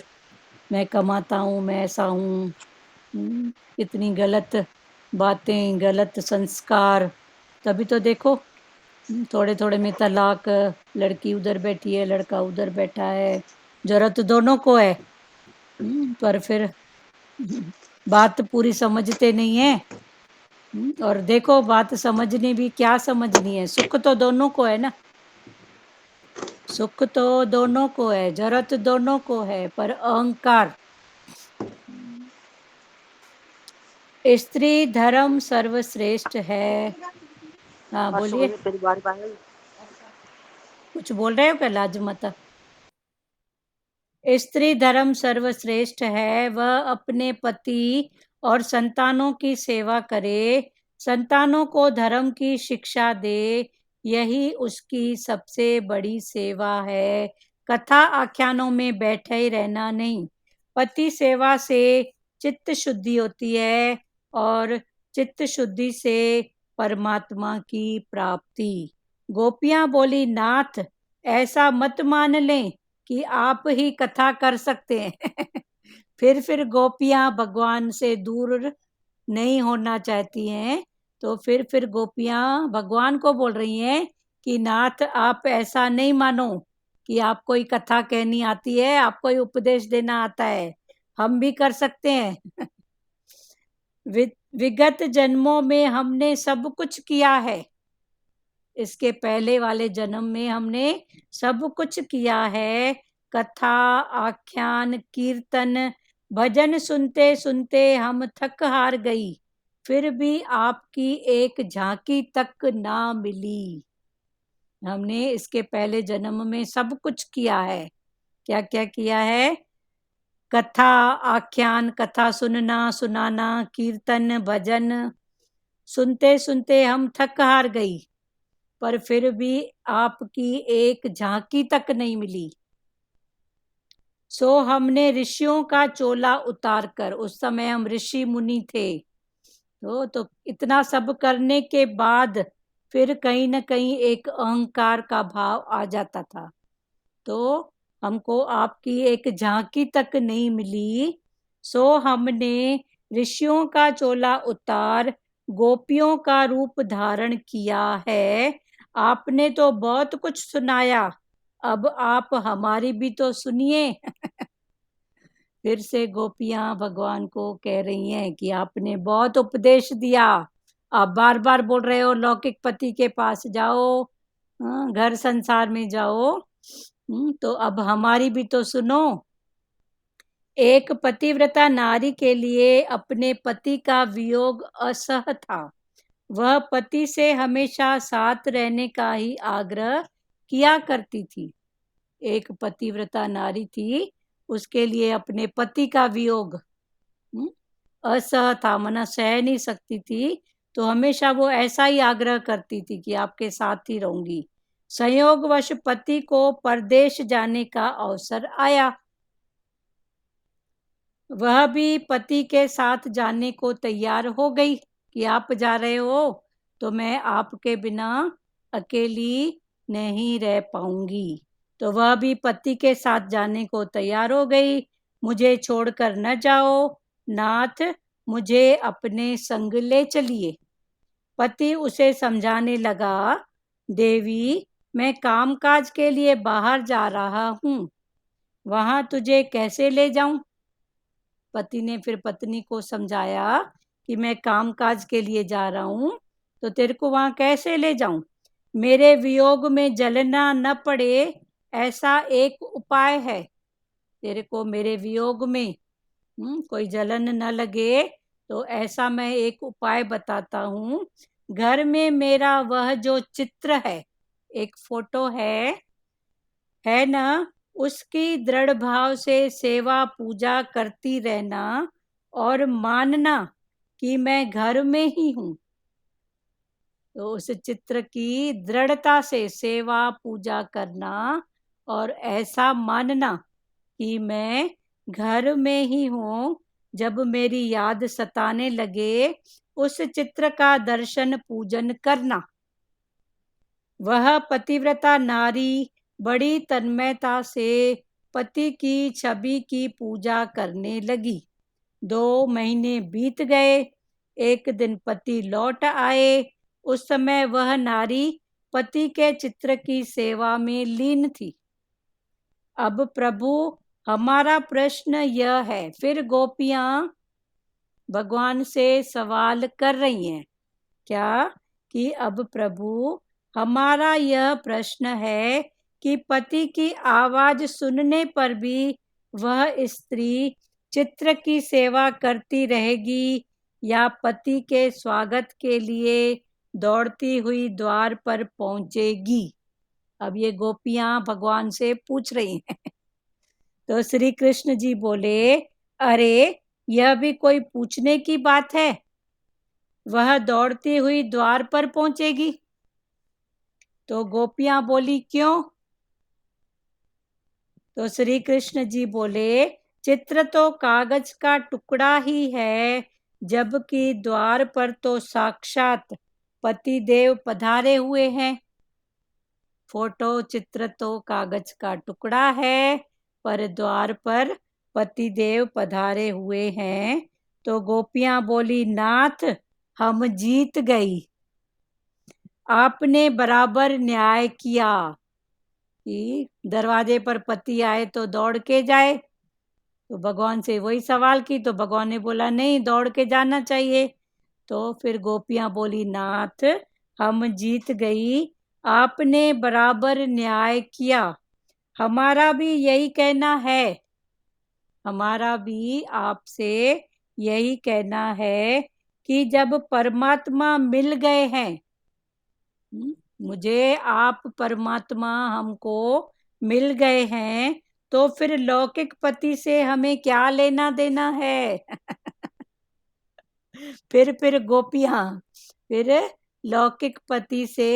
मैं कमाता हूँ, मैं ऐसा हूँ। कितनी गलत बातें, गलत संस्कार। तभी तो देखो थोड़े थोड़े में तलाक, लड़की उधर बैठी है लड़का उधर बैठा है। जरूरत दोनों को है, पर फिर बात पूरी समझते नहीं है। और देखो बात समझनी भी क्या समझनी है, सुख तो दोनों को है ना। सुख तो दोनों को है, जरूरत दोनों को है, पर अहंकार। स्त्री धर्म सर्वश्रेष्ठ है। हाँ परसों बोलिए, मुझे मेरी बारी आ गई। कुछ बोल रहे हो क्या? लाज मत। स्त्री धर्म सर्वश्रेष्ठ है, वह अपने पति और संतानों की सेवा करे, संतानों को धर्म की शिक्षा दे, यही उसकी सबसे बड़ी सेवा है। कथा आख्यानों में बैठे रहना नहीं। पति सेवा से चित्त शुद्धि होती है, और चित्त शुद्धि से परमात्मा की प्राप्ति। गोपियां बोली, नाथ ऐसा मत मान लें कि आप ही कथा कर सकते हैं। फिर गोपियां भगवान से दूर नहीं होना चाहती हैं। तो फिर गोपियां भगवान को बोल रही हैं कि नाथ आप ऐसा नहीं मानो कि आपको ही कथा कहनी आती है, आपको ही उपदेश देना आता है, हम भी कर सकते हैं। विगत जन्मों में हमने सब कुछ किया है, इसके पहले वाले जन्म में हमने सब कुछ किया है। कथा आख्यान कीर्तन भजन सुनते सुनते हम थक हार गई, फिर भी आपकी एक झांकी तक ना मिली। हमने इसके पहले जन्म में सब कुछ किया है। क्या क्या किया है? कथा आख्यान, कथा सुनना सुनाना, कीर्तन भजन, सुनते सुनते हम थक हार गई, पर फिर भी आपकी एक झांकी तक नहीं मिली। सो हमने ऋषियों का चोला उतार कर, उस समय हम ऋषि मुनि थे, तो इतना सब करने के बाद फिर कहीं ना कहीं एक अहंकार का भाव आ जाता था। तो हमको आपकी एक झांकी तक नहीं मिली, सो हमने ऋषियों का चोला उतार गोपियों का रूप धारण किया है। आपने तो बहुत कुछ सुनाया, अब आप हमारी भी तो सुनिए। फिर से गोपियां भगवान को कह रही हैं कि आपने बहुत उपदेश दिया, आप बार बार बोल रहे हो लौकिक पति के पास जाओ, घर संसार में जाओ। तो अब हमारी भी तो सुनो। एक पतिव्रता नारी के लिए अपने पति का वियोग असह था, वह पति से हमेशा साथ रहने का ही आग्रह किया करती थी। एक पतिव्रता नारी थी, उसके लिए अपने पति का वियोग असह था, मना सह नहीं सकती थी, तो हमेशा वो ऐसा ही आग्रह करती थी कि आपके साथ ही रहूंगी। संयोगवश पति को परदेश जाने का अवसर आया। वह भी पति के साथ जाने को तैयार हो गई कि आप जा रहे हो तो मैं आपके बिना अकेली नहीं रह पाऊंगी। तो वह भी पति के साथ जाने को तैयार हो गई। मुझे छोड़कर न जाओ नाथ, मुझे अपने संग ले चलिए। पति उसे समझाने लगा, देवी मैं कामकाज के लिए बाहर जा रहा हूँ, वहां तुझे कैसे ले जाऊं। पति ने फिर पत्नी को समझाया कि मैं कामकाज के लिए जा रहा हूं तो तेरे को वहां कैसे ले जाऊं। मेरे वियोग में जलना न पड़े ऐसा एक उपाय है। तेरे को मेरे वियोग में कोई जलन न लगे तो ऐसा मैं एक उपाय बताता हूँ। घर में मेरा वह जो चित्र है, एक फोटो है ना, उसकी दृढ़ भाव से सेवा पूजा करती रहना और मानना कि मैं घर में ही हूँ। तो उस चित्र की दृढ़ता से सेवा पूजा करना और ऐसा मानना कि मैं घर में ही हूँ। जब मेरी याद सताने लगे उस चित्र का दर्शन पूजन करना। वह पतिव्रता नारी बड़ी तन्मयता से पति की छवि की पूजा करने लगी। 2 महीने बीत गए। एक दिन पति लौट आए। उस समय वह नारी पति के चित्र की सेवा में लीन थी। अब प्रभु हमारा प्रश्न यह है, फिर गोपियां भगवान से सवाल कर रही हैं क्या, कि अब प्रभु हमारा यह प्रश्न है कि पति की आवाज सुनने पर भी वह स्त्री चित्र की सेवा करती रहेगी या पति के स्वागत के लिए दौड़ती हुई द्वार पर पहुंचेगी। अब ये गोपियां भगवान से पूछ रही हैं। तो श्री कृष्ण जी बोले, अरे यह भी कोई पूछने की बात है, वह दौड़ती हुई द्वार पर पहुंचेगी। तो गोपियां बोली, क्यों। तो श्री कृष्ण जी बोले, चित्र तो कागज का टुकड़ा ही है, जबकि द्वार पर तो साक्षात पति देव पधारे हुए हैं। फोटो चित्र तो कागज का टुकड़ा है, पर द्वार पर पति देव पधारे हुए हैं। तो गोपियां बोली, नाथ हम जीत गई, आपने बराबर न्याय किया कि दरवाजे पर पति आए तो दौड़ के जाए। तो भगवान से वही सवाल की तो भगवान ने बोला नहीं, दौड़ के जाना चाहिए। तो फिर गोपियां बोली, नाथ हम जीत गई, आपने बराबर न्याय किया। हमारा भी यही कहना है, हमारा भी आपसे यही कहना है कि जब परमात्मा मिल गए हैं, मुझे आप परमात्मा हमको मिल गए हैं, तो फिर लौकिक पति से हमें क्या लेना देना है। फिर गोपियां फिर लौकिक पति से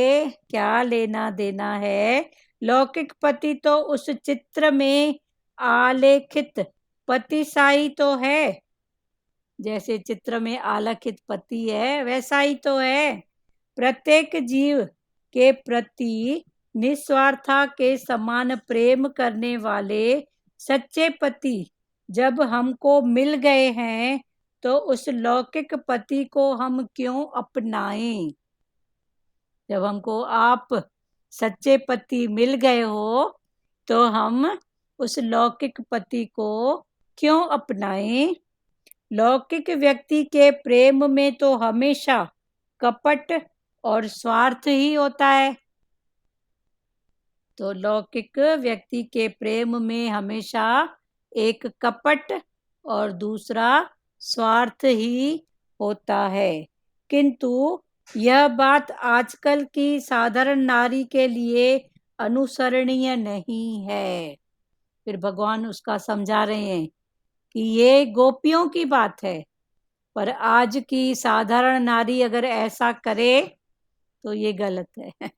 क्या लेना देना है। लौकिक पति तो उस चित्र में आलेखित पति साई तो है, जैसे चित्र में आलेखित पति है वैसा ही तो है। प्रत्येक जीव के प्रति निस्वार्था के समान प्रेम करने वाले सच्चे पति जब हमको मिल गए हैं तो उस लौकिक पति को हम क्यों अपनाएं। जब हमको आप सच्चे पति मिल गए हो तो हम उस लौकिक पति को क्यों अपनाएं। लौकिक व्यक्ति के प्रेम में तो हमेशा कपट और स्वार्थ ही होता है। तो लौकिक व्यक्ति के प्रेम में हमेशा एक कपट और दूसरा स्वार्थ ही होता है। किंतु यह बात आजकल की साधारण नारी के लिए अनुसरणीय नहीं है। फिर भगवान उसका समझा रहे हैं कि ये गोपियों की बात है, पर आज की साधारण नारी अगर ऐसा करे तो ये गलत है।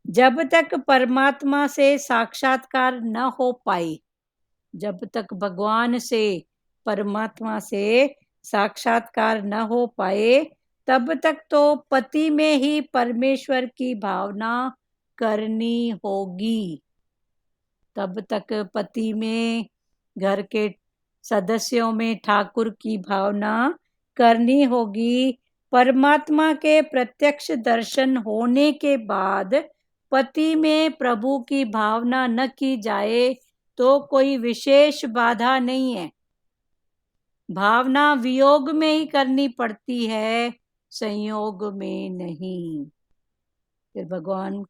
जब तक परमात्मा से साक्षात्कार न हो पाए, जब तक भगवान से, परमात्मा से साक्षात्कार न हो पाए, तब तक तो पति में ही परमेश्वर की भावना करनी होगी। तब तक पति में, घर के सदस्यों में ठाकुर की भावना करनी होगी। परमात्मा के प्रत्यक्ष दर्शन होने के बाद पति में प्रभु की भावना न की जाए तो कोई विशेष बाधा नहीं है। भावना वियोग में ही करनी पड़ती है, संयोग में नहीं। फिर भगवान,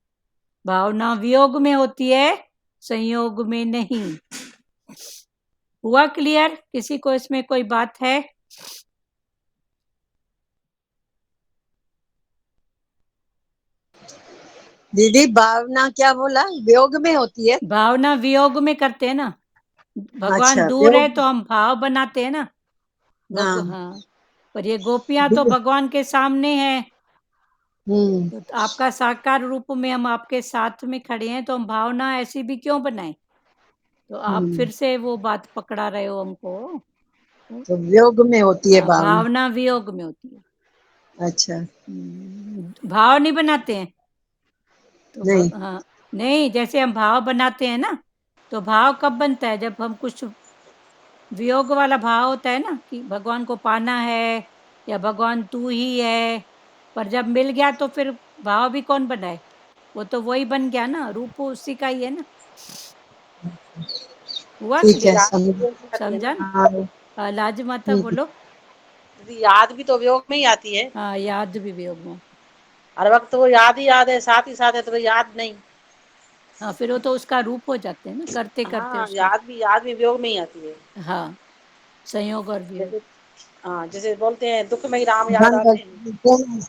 भावना वियोग में होती है, संयोग में नहीं। हुआ क्लियर? किसी को इसमें कोई बात है? दीदी भावना क्या बोला, वियोग में होती है? भावना वियोग में करते हैं ना। भगवान अच्छा, दूर है वियोग। तो हम भाव बनाते हैं ना। हाँ। हाँ, पर ये गोपियां तो दीदी। भगवान के सामने है, हम्म। तो आपका साकार रूप में हम आपके साथ में खड़े हैं, तो हम भावना ऐसी भी क्यों बनाए? तो आप फिर से वो बात पकड़ा रहे हो हमको। तो वियोग में होती है हाँ, भावना। भावना वियोग में होती है। अच्छा। भाव नहीं बनाते हैं तो नहीं। हाँ, नहीं, जैसे हम भाव बनाते हैं ना, तो भाव कब बनता है? जब हम कुछ वियोग वाला भाव होता है ना, कि भगवान को पाना है या भगवान तू ही है। पर जब मिल गया तो फिर भाव भी कौन बनाए? वो तो वही बन गया ना, रूप उसी का ही है ना। हुआ ठीक है, क्लियर? याद समझ। भी वियोग में आती है समझा ना। ना? हाँ। लाज माता बोलो। दीदी याद भी तो वियोग में ही आती है। हाँ, याद भी वियोग में। हर वक्त वो याद ही याद है, साथ ही साथ है, तो वो याद नहीं। हाँ, फिर वो तो उसका रूप हो जाते हैं ना, करते करते हाँ, उसका। याद भी वियोग में ही आती है। हाँ, संयोग और वियोग। जैसे, हाँ, जैसे बोलते हैं दुख में ही राम हाँ, याद आते हैं,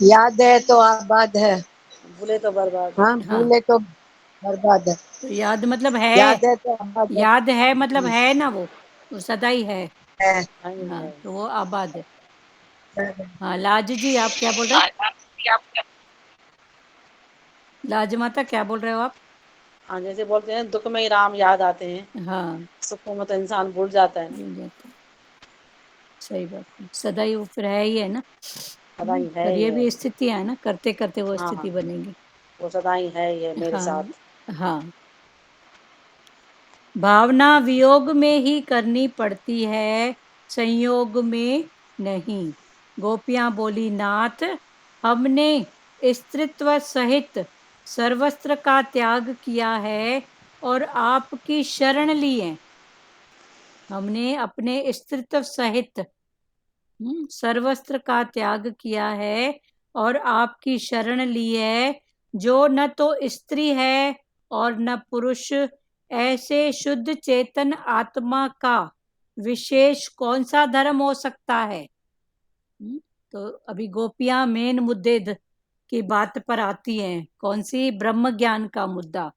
याद है तो आबाद है। भूले तो बर्बाद है। हाँ, हाँ, भूले तो बर्बाद है। तो याद मतलब है। याद है तो आबाद है। याद है मतलब है ना, वो सदा ही है। है। नहीं हाँ, है। तो वो आबाद है। हाँ, लाज जी आप क्या बोल रहे हैं? लाज माता क्या बोल रहे हो आप? हाँ, जैसे बोलते हैं दुख में ही राम याद आते हैं, हाँ, सुखों में तो इंसान भूल जाता है ना। भूल जाते हैं। सही बात है, सदा ही वो फिर है ही है ना। सदा ही है पर ही ये है। भी स्थितियां है ना, करते करते वो हाँ, हाँ, स्थिति बनेगी। वो सदा ही है ही है मेरे हाँ, साथ। हाँ, भावना वियोग में ही करनी पड़ती है, संयोग में नहीं। गोपियां बोली, नाथ हमने स्त्रीत्व सहित सर्वस्त्र का त्याग किया है और आपकी शरण ली है। हमने अपने स्त्रीत्व सहित सर्वस्त्र का त्याग किया है और आपकी शरण ली है। जो न तो स्त्री है और न पुरुष, ऐसे शुद्ध चेतन आत्मा का विशेष कौन सा धर्म हो सकता है? तो अभी गोपियां मेन मुद्दे की बात पर आती हैं। कौन सी? ब्रह्म ज्ञान का मुद्दा,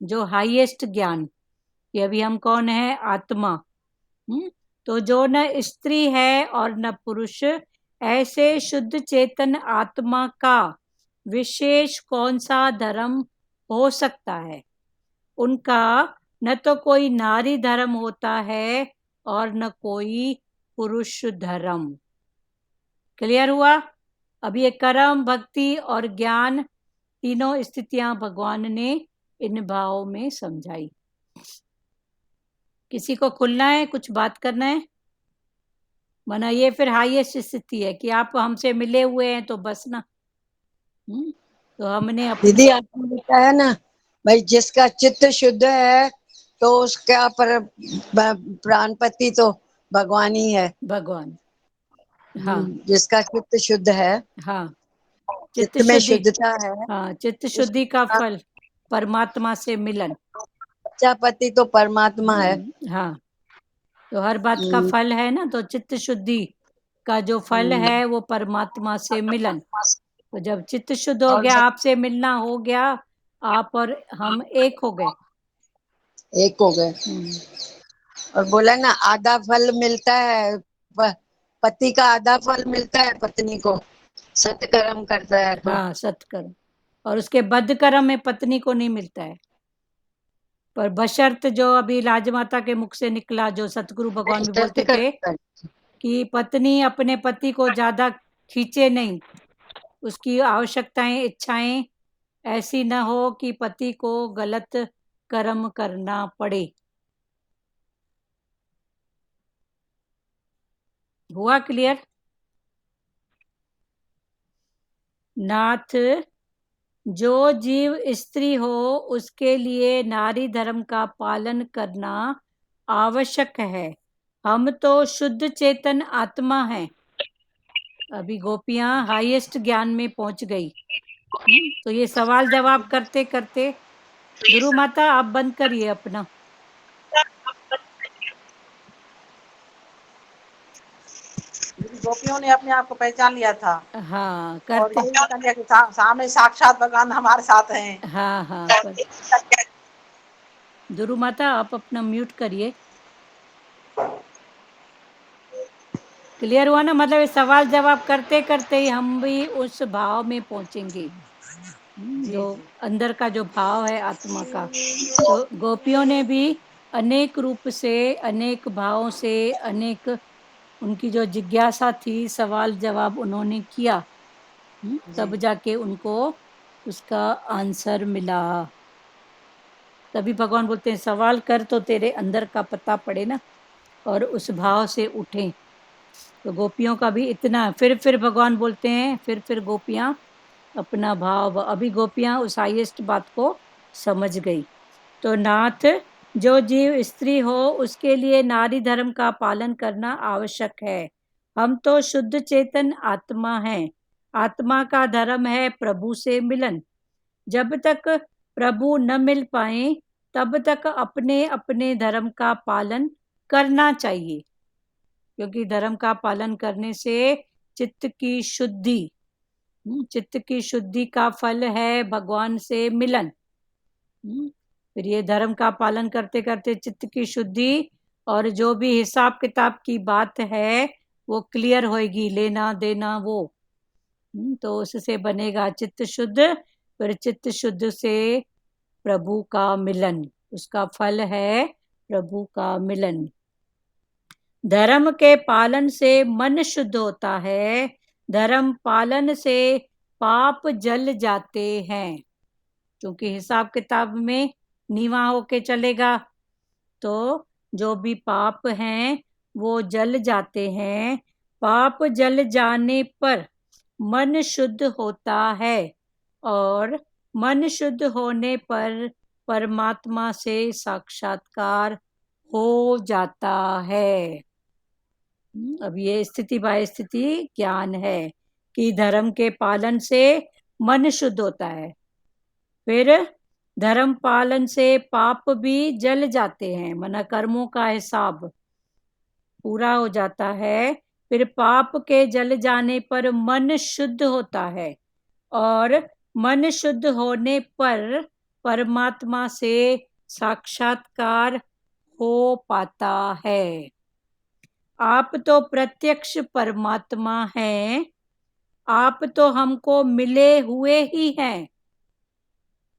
जो हाईएस्ट ज्ञान, कि अभी हम कौन है? आत्मा। तो जो न स्त्री है और न पुरुष, ऐसे शुद्ध चेतन आत्मा का विशेष कौन सा धर्म हो सकता है? उनका न तो कोई नारी धर्म होता है और न कोई पुरुष धर्म। क्लियर हुआ? अब ये कर्म, भक्ति और ज्ञान, तीनों स्थितियां भगवान ने इन भावों में समझाई। किसी को खुलना है, कुछ बात करना है? माना ये फिर हाईएस्ट स्थिति है कि आप हमसे मिले हुए हैं तो बस ना। तो हमने अपने दीदी आपने बताया ना, भाई जिसका चित्त शुद्ध है तो उसका पर प्राणपति तो भगवान ही है। भगवान। हाँ, जिसका चित्त शुद्ध है, हाँ, चित्त चित्त में शुद्धि। शुद्धता है, हाँ, चित्त शुद्धि का उसका फल परमात्मा से मिलन। सच्चा पति तो परमात्मा है। हाँ, तो हर बात का हम्म, फल है ना, तो चित्त शुद्धि का जो फल हम्म। है वो परमात्मा से मिलन। तो जब चित्त शुद्ध हो और गया, सब आपसे मिलना हो गया, आप और हम एक हो गए। एक हो गए। और बोला ना आधा फल मिलता है पति का आधा फल मिलता है पत्नी को, सत्कर्म करता है तो। हाँ, सत्कर्म, और उसके बद्कर्म में पत्नी को नहीं मिलता है। पर बशर्त जो अभी राजमाता के मुख से निकला, जो सतगुरु भगवान भी बोलते थे कि पत्नी अपने पति को ज्यादा खींचे नहीं, उसकी आवश्यकताएं, इच्छाएं ऐसी न हो कि पति को गलत कर्म करना पड़े। हुआ क्लियर? नाथ, जो जीव स्त्री हो उसके लिए नारी धर्म का पालन करना आवश्यक है। हम तो शुद्ध चेतन आत्मा हैं। अभी गोपियां हाईएस्ट ज्ञान में पहुंच गई। तो ये सवाल जवाब करते करते, गुरु माता आप बंद करिए अपना। गोपियों ने अपने आप को पहचान लिया था हाँ, और करते। यही निकल लिया कि सामने साक्षात भगवान हमारे साथ हैं। हाँ हाँ, पर गुरु माता आप अपना म्यूट करिए। क्लियर हुआ ना? मतलब ये सवाल जवाब करते करते ही हम भी उस भाव में पहुंचेंगे, जो अंदर का जो भाव है आत्मा का। तो गोपियों ने भी अनेक रूप से, अनेक भावों से, अनेक उनकी जो जिज्ञासा थी, सवाल जवाब उन्होंने किया, तब जाके उनको उसका आंसर मिला। तभी भगवान बोलते हैं सवाल कर तो तेरे अंदर का पता पड़े ना, और उस भाव से उठें। तो गोपियों का भी इतना, फिर भगवान बोलते हैं, फिर गोपियां अपना भाव, अभी गोपियां उस हाईएस्ट बात को समझ गई। तो नाथ, जो जीव स्त्री हो उसके लिए नारी धर्म का पालन करना आवश्यक है। हम तो शुद्ध चेतन आत्मा हैं। आत्मा का धर्म है प्रभु से मिलन। जब तक प्रभु न मिल पाए तब तक अपने अपने धर्म का पालन करना चाहिए, क्योंकि धर्म का पालन करने से चित्त की शुद्धि, चित्त की शुद्धि का फल है भगवान से मिलन। फिर ये धर्म का पालन करते करते चित्त की शुद्धि, और जो भी हिसाब किताब की बात है वो क्लियर होएगी, लेना देना वो। तो उससे बनेगा चित्त शुद्ध, फिर चित्त शुद्ध से प्रभु का मिलन, उसका फल है प्रभु का मिलन। धर्म के पालन से मन शुद्ध होता है। धर्म पालन से पाप जल जाते हैं, क्योंकि हिसाब किताब में नीवा होके चलेगा तो जो भी पाप हैं वो जल जाते हैं। पाप जल जाने पर मन शुद्ध होता है, और मन शुद्ध होने पर परमात्मा से साक्षात्कार हो जाता है। अब ये स्थिति बाय स्थिति ज्ञान है कि धर्म के पालन से मन शुद्ध होता है, फिर धर्म पालन से पाप भी जल जाते हैं, मना कर्मों का हिसाब पूरा हो जाता है। फिर पाप के जल जाने पर मन शुद्ध होता है, और मन शुद्ध होने पर परमात्मा से साक्षात्कार हो पाता है। आप तो प्रत्यक्ष परमात्मा हैं, आप तो हमको मिले हुए ही हैं,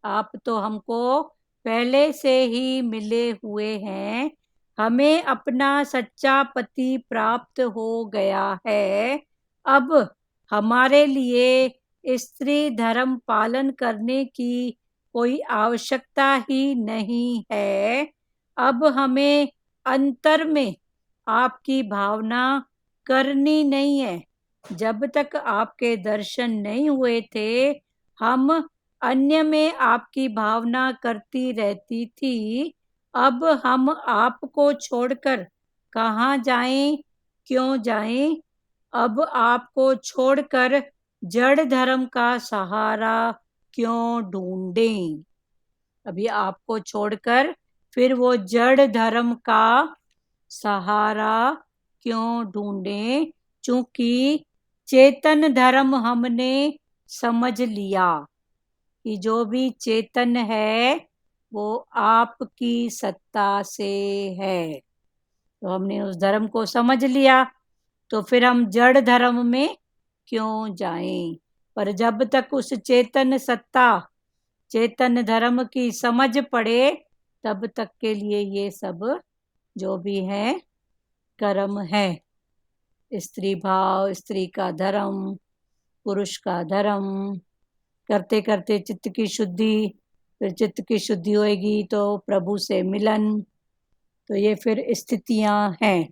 आप तो हमको पहले से ही मिले हुए हैं। हमें अपना सच्चा पति प्राप्त हो गया है। अब हमारे लिए स्त्री धर्म पालन करने की कोई आवश्यकता ही नहीं है। अब हमें अंतर में आपकी भावना करनी नहीं है। जब तक आपके दर्शन नहीं हुए थे, हम अन्य में आपकी भावना करती रहती थी। अब हम आपको छोड़कर कहाँ जाएं, क्यों जाएं? अब आपको छोड़कर जड़ धर्म का सहारा क्यों ढूंढें? अभी आपको छोड़कर फिर वो जड़ धर्म का सहारा क्यों ढूंढें? चूंकि चेतन धर्म हमने समझ लिया कि जो भी चेतन है वो आपकी सत्ता से है। तो हमने उस धर्म को समझ लिया, तो फिर हम जड़ धर्म में क्यों जाएं। पर जब तक उस चेतन सत्ता, चेतन धर्म की समझ पड़े, तब तक के लिए ये सब जो भी है कर्म है। स्त्री भाव, स्त्री का धर्म, पुरुष का धर्म, करते करते चित्त की शुद्धि, फिर चित्त की शुद्धि होएगी तो प्रभु से मिलन। तो ये फिर स्थितियां हैं।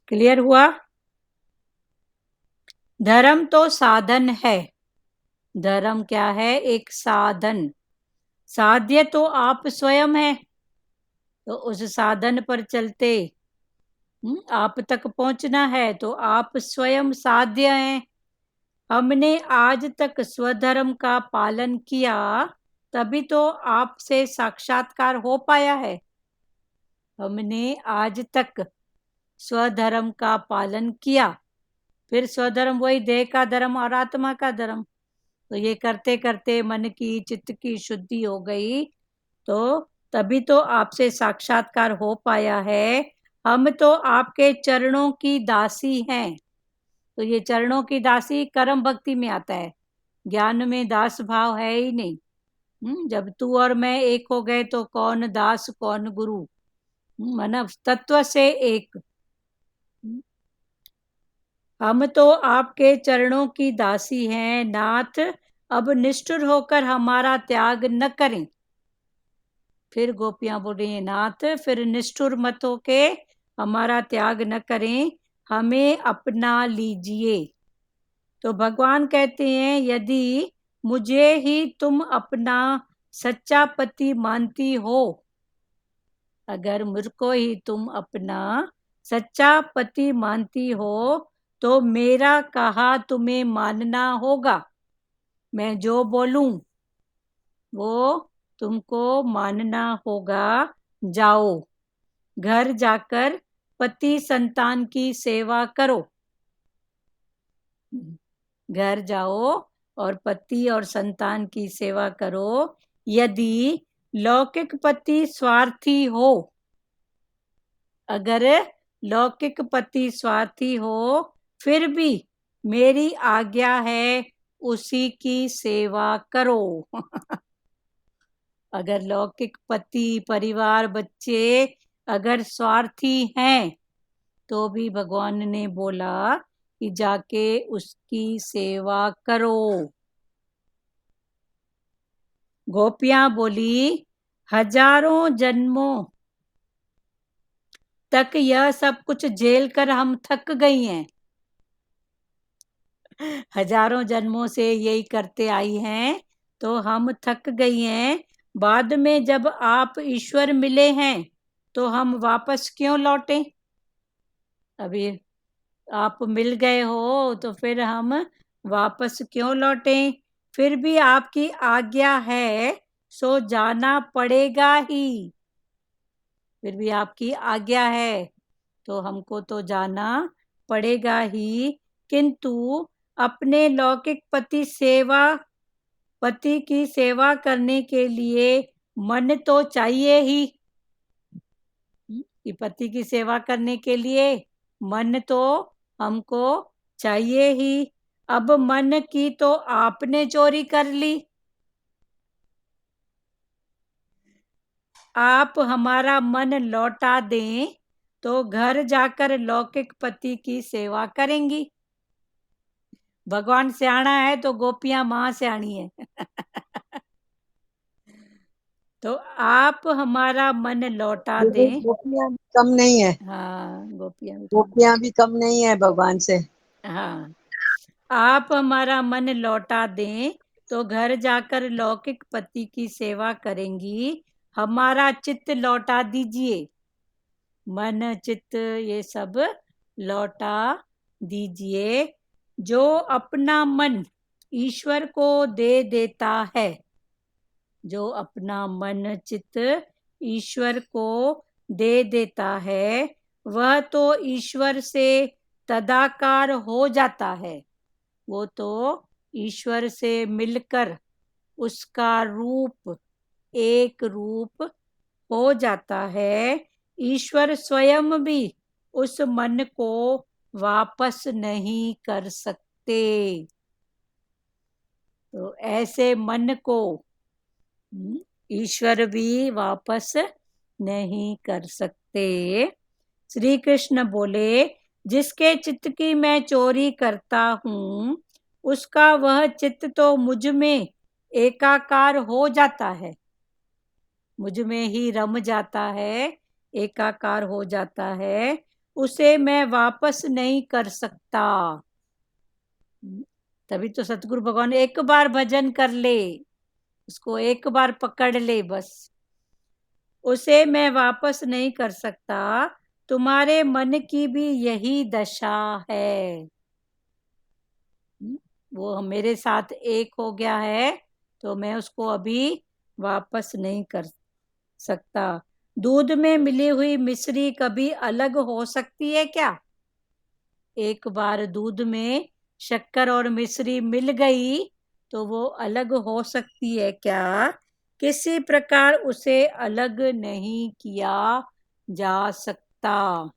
क्लियर हुआ? धर्म तो साधन है। धर्म क्या है? एक साधन। साध्य तो आप स्वयं है, तो उस साधन पर चलते आप तक पहुंचना है तो आप स्वयं साध्य हैं। हमने आज तक स्वधर्म का पालन किया, तभी तो आपसे साक्षात्कार हो पाया है। हमने आज तक स्वधर्म का पालन किया, फिर स्वधर्म वही देह का धर्म और आत्मा का धर्म। तो ये करते करते मन की, चित्त की शुद्धि हो गई, तो तभी तो आपसे साक्षात्कार हो पाया है। हम तो आपके चरणों की दासी हैं। तो ये चरणों की दासी कर्म भक्ति में आता है, ज्ञान में दास भाव है ही नहीं। जब तू और मैं एक हो गए तो कौन दास कौन गुरु, मन तत्व से एक। हम तो आपके चरणों की दासी हैं नाथ, अब निष्ठुर होकर हमारा त्याग न करें। फिर गोपियां बोल रही हैं, नाथ फिर निष्ठुर मत होके हमारा त्याग न करें, हमें अपना लीजिए। तो भगवान कहते हैं, यदि मुझे ही तुम अपना सच्चा पति मानती हो, अगर मुझको ही तुम अपना सच्चा पति मानती हो, तो मेरा कहा तुम्हें मानना होगा। मैं जो बोलूं वो तुमको मानना होगा। जाओ, घर जाकर पति संतान की सेवा करो। घर जाओ और पति और संतान की सेवा करो। यदि लौकिक पति स्वार्थी हो, अगर लौकिक पति स्वार्थी हो, फिर भी मेरी आज्ञा है उसी की सेवा करो। अगर लौकिक पति, परिवार, बच्चे अगर स्वार्थी हैं, तो भी भगवान ने बोला कि जाके उसकी सेवा करो। गोपियां बोली, हजारों जन्मों तक यह सब कुछ झेल कर हम थक गई हैं। हजारों जन्मों से यही करते आई हैं, तो हम थक गई हैं। बाद में जब आप ईश्वर मिले हैं, तो हम वापस क्यों लौटें? अभी आप मिल गए हो तो फिर हम वापस क्यों लौटें? फिर भी आपकी आज्ञा है सो जाना पड़ेगा ही। फिर भी आपकी आज्ञा है तो हमको तो जाना पड़ेगा ही। किंतु अपने लौकिक पति की सेवा करने के लिए मन तो चाहिए ही। कि पति की सेवा करने के लिए मन तो हमको चाहिए ही। अब मन की तो आपने चोरी कर ली। आप हमारा मन लौटा दें तो घर जाकर लौकिक पति की सेवा करेंगी। भगवान सियाना है तो गोपियां मां सियानी है। तो आप हमारा मन लौटा दें। गोपियां भी कम नहीं है, हाँ, गोपियां भी कम। गोपियां भी कम नहीं है भगवान से। हाँ, आप हमारा मन लौटा दें तो घर जाकर लौकिक पति की सेवा करेंगी। हमारा चित्त लौटा दीजिए। मन, चित्त ये सब लौटा दीजिए। जो अपना मन ईश्वर को दे देता है, जो अपना मन चित्त ईश्वर को दे देता है, वह तो ईश्वर से तदाकार हो जाता है। वो तो ईश्वर से मिलकर उसका रूप, एक रूप हो जाता है। ईश्वर स्वयं भी उस मन को वापस नहीं कर सकते। तो ऐसे मन को ईश्वर भी वापस नहीं कर सकते। श्री कृष्ण बोले, जिसके चित्त की मैं चोरी करता हूँ उसका वह चित्त तो मुझ में एकाकार हो जाता है, मुझ में ही रम जाता है, एकाकार हो जाता है, उसे मैं वापस नहीं कर सकता। तभी तो सतगुरु भगवान एक बार भजन कर ले, उसको एक बार पकड़ ले बस, उसे मैं वापस नहीं कर सकता। तुम्हारे मन की भी यही दशा है। वो मेरे साथ एक हो गया है तो मैं उसको अभी वापस नहीं कर सकता। दूध में मिली हुई मिश्री कभी अलग हो सकती है क्या? एक बार दूध में शक्कर और मिश्री मिल गई तो वो अलग हो सकती है क्या? किसी प्रकार उसे अलग नहीं किया जा सकता।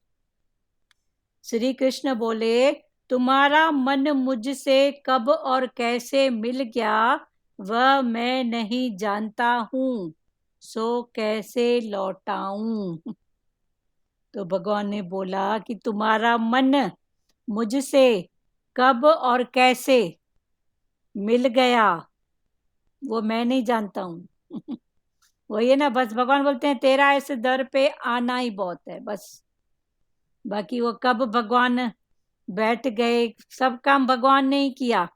श्री कृष्ण बोले, तुम्हारा मन मुझसे कब और कैसे मिल गया वह मैं नहीं जानता हूँ, सो कैसे लौटाऊं। तो भगवान ने बोला कि तुम्हारा मन मुझसे कब और कैसे मिल गया वो मैं नहीं जानता हूँ। वही है ना, बस भगवान बोलते हैं तेरा इस दर पे आना ही बहुत है बस। बाकी वो कब भगवान बैठ गए, सब काम भगवान ने ही किया।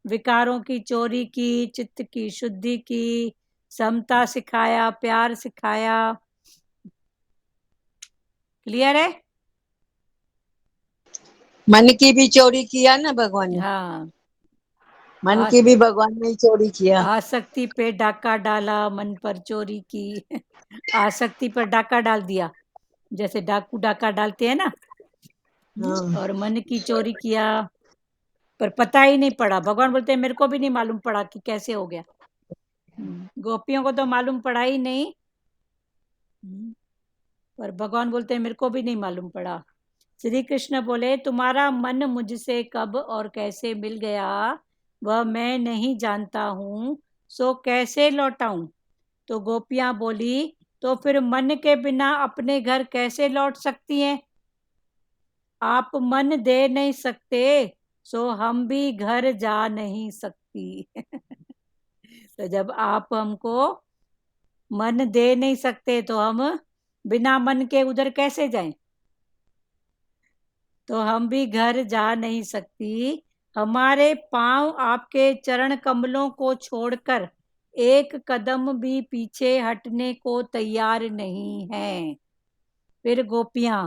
विकारों की चोरी की, चित्त की शुद्धि की, समता सिखाया, प्यार सिखाया। क्लियर है? मन की भी चोरी किया ना भगवान ने, हाँ। मन की भी भगवान ने ही चोरी किया। आसक्ति पे डाका डाला, मन पर चोरी की। आसक्ति पर डाका डाल दिया, जैसे डाकू डाका डालते हैं ना। हाँ। और मन की चोरी किया, पर पता ही नहीं पड़ा। भगवान बोलते हैं मेरे को भी नहीं मालूम पड़ा कि कैसे हो गया। गोपियों को तो मालूम पड़ा ही नहीं, पर भगवान बोलते हैं मेरे को भी नहीं मालूम पड़ा। श्री कृष्ण बोले, तुम्हारा मन मुझसे कब और कैसे मिल गया वह मैं नहीं जानता हूँ, सो कैसे लौटाऊं। तो गोपियां बोली, तो फिर मन के बिना अपने घर कैसे लौट सकती हैं? आप मन दे नहीं सकते सो हम भी घर जा नहीं सकती। तो जब आप हमको मन दे नहीं सकते तो हम बिना मन के उधर कैसे जाएं? तो हम भी घर जा नहीं सकती। हमारे पांव आपके चरण कमलों को छोड़कर एक कदम भी पीछे हटने को तैयार नहीं हैं। फिर गोपियां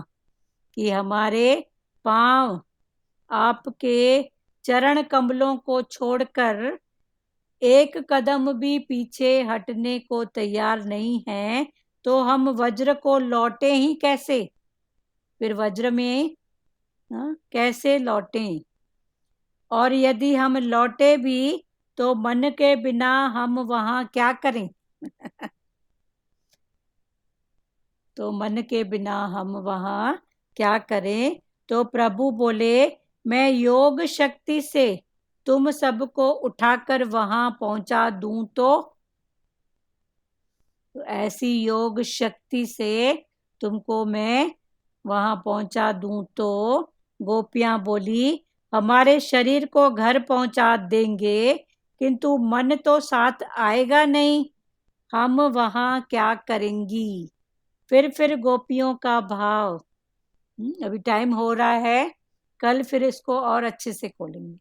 कि हमारे पांव आपके चरण कमलों को छोड़कर एक कदम भी पीछे हटने को तैयार नहीं हैं, तो हम वज्र को लौटे ही कैसे? फिर वज्र में कैसे लौटें? और यदि हम लौटे भी तो मन के बिना हम वहां क्या करें? तो मन के बिना हम वहां क्या करें? तो प्रभु बोले, मैं योग शक्ति से तुम सबको उठाकर वहां पहुंचा दूं तो ऐसी योग शक्ति से तुमको मैं वहां पहुंचा दूं तो गोपियां बोली, हमारे शरीर को घर पहुंचा देंगे किंतु मन तो साथ आएगा नहीं, हम वहां क्या करेंगी? फिर गोपियों का भाव। अभी टाइम हो रहा है, कल फिर इसको और अच्छे से खोलेंगे।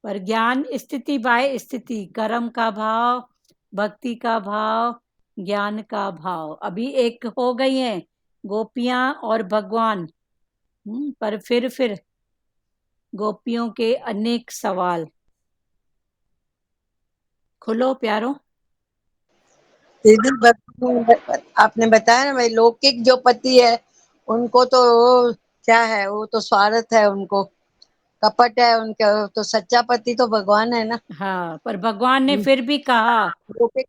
पर ज्ञान स्थिति बाय स्थिति, कर्म का भाव, भक्ति का भाव, ज्ञान का भाव, अभी एक हो गई हैं गोपियां और भगवान। पर फिर गोपियों के अनेक सवाल। खुलो प्यारो। दीदी आपने बताया ना भाई, लौकिक जो पति है उनको तो क्या है, वो तो स्वार्थ है, उनको कपट है उनका, तो सच्चा पति तो भगवान है ना। हाँ, पर भगवान ने फिर भी कहा, लौकिक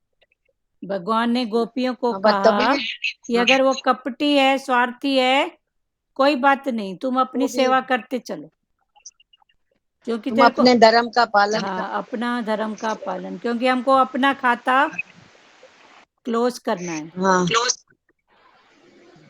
भगवान ने गोपियों को तभी कहा भी कि अगर वो कपटी है, स्वार्थी है, कोई बात नहीं, तुम अपनी वो भी सेवा करते चलो, क्योंकि तुम तेरे को अपने धर्म का पालन कर। हाँ अपना धर्म का पालन, क्योंकि हमको अपना खाता क्लोज करना है। हाँ,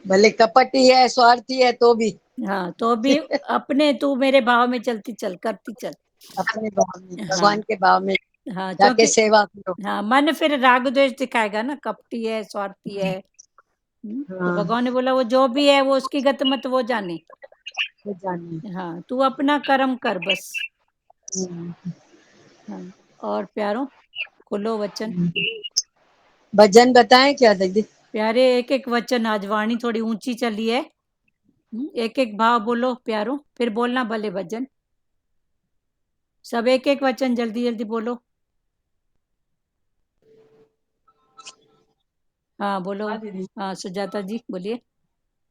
भले कपटी है, स्वार्थी है, तो भी हाँ तो भी अपने, तू मेरे भाव में चलती चल, करती चल। अपने भाव में, हाँ भगवान के भाव में हाँ, जाके क्योंकि सेवा करो। हाँ मन फिर राग द्वेष दिखाएगा ना, कपटी है, स्वार्थी है। तो हाँ, भगवान ने बोला वो जो भी है वो उसकी गत मत वो जाने। वो जानिए। हाँ तू अपना कर्म कर बस। हम्म, हाँ और प्यारो खोलो वचन। भजन बताएं क्या दीदी? प्यारे एक एक वचन, आज वाणी थोड़ी ऊंची चली है। एक एक भाव बोलो प्यारो, फिर बोलना भले भजन। सब एक एक वचन जल्दी जल्दी बोलो। हाँ बोलो। हाँ दीदी। हाँ सुजाता जी बोलिए।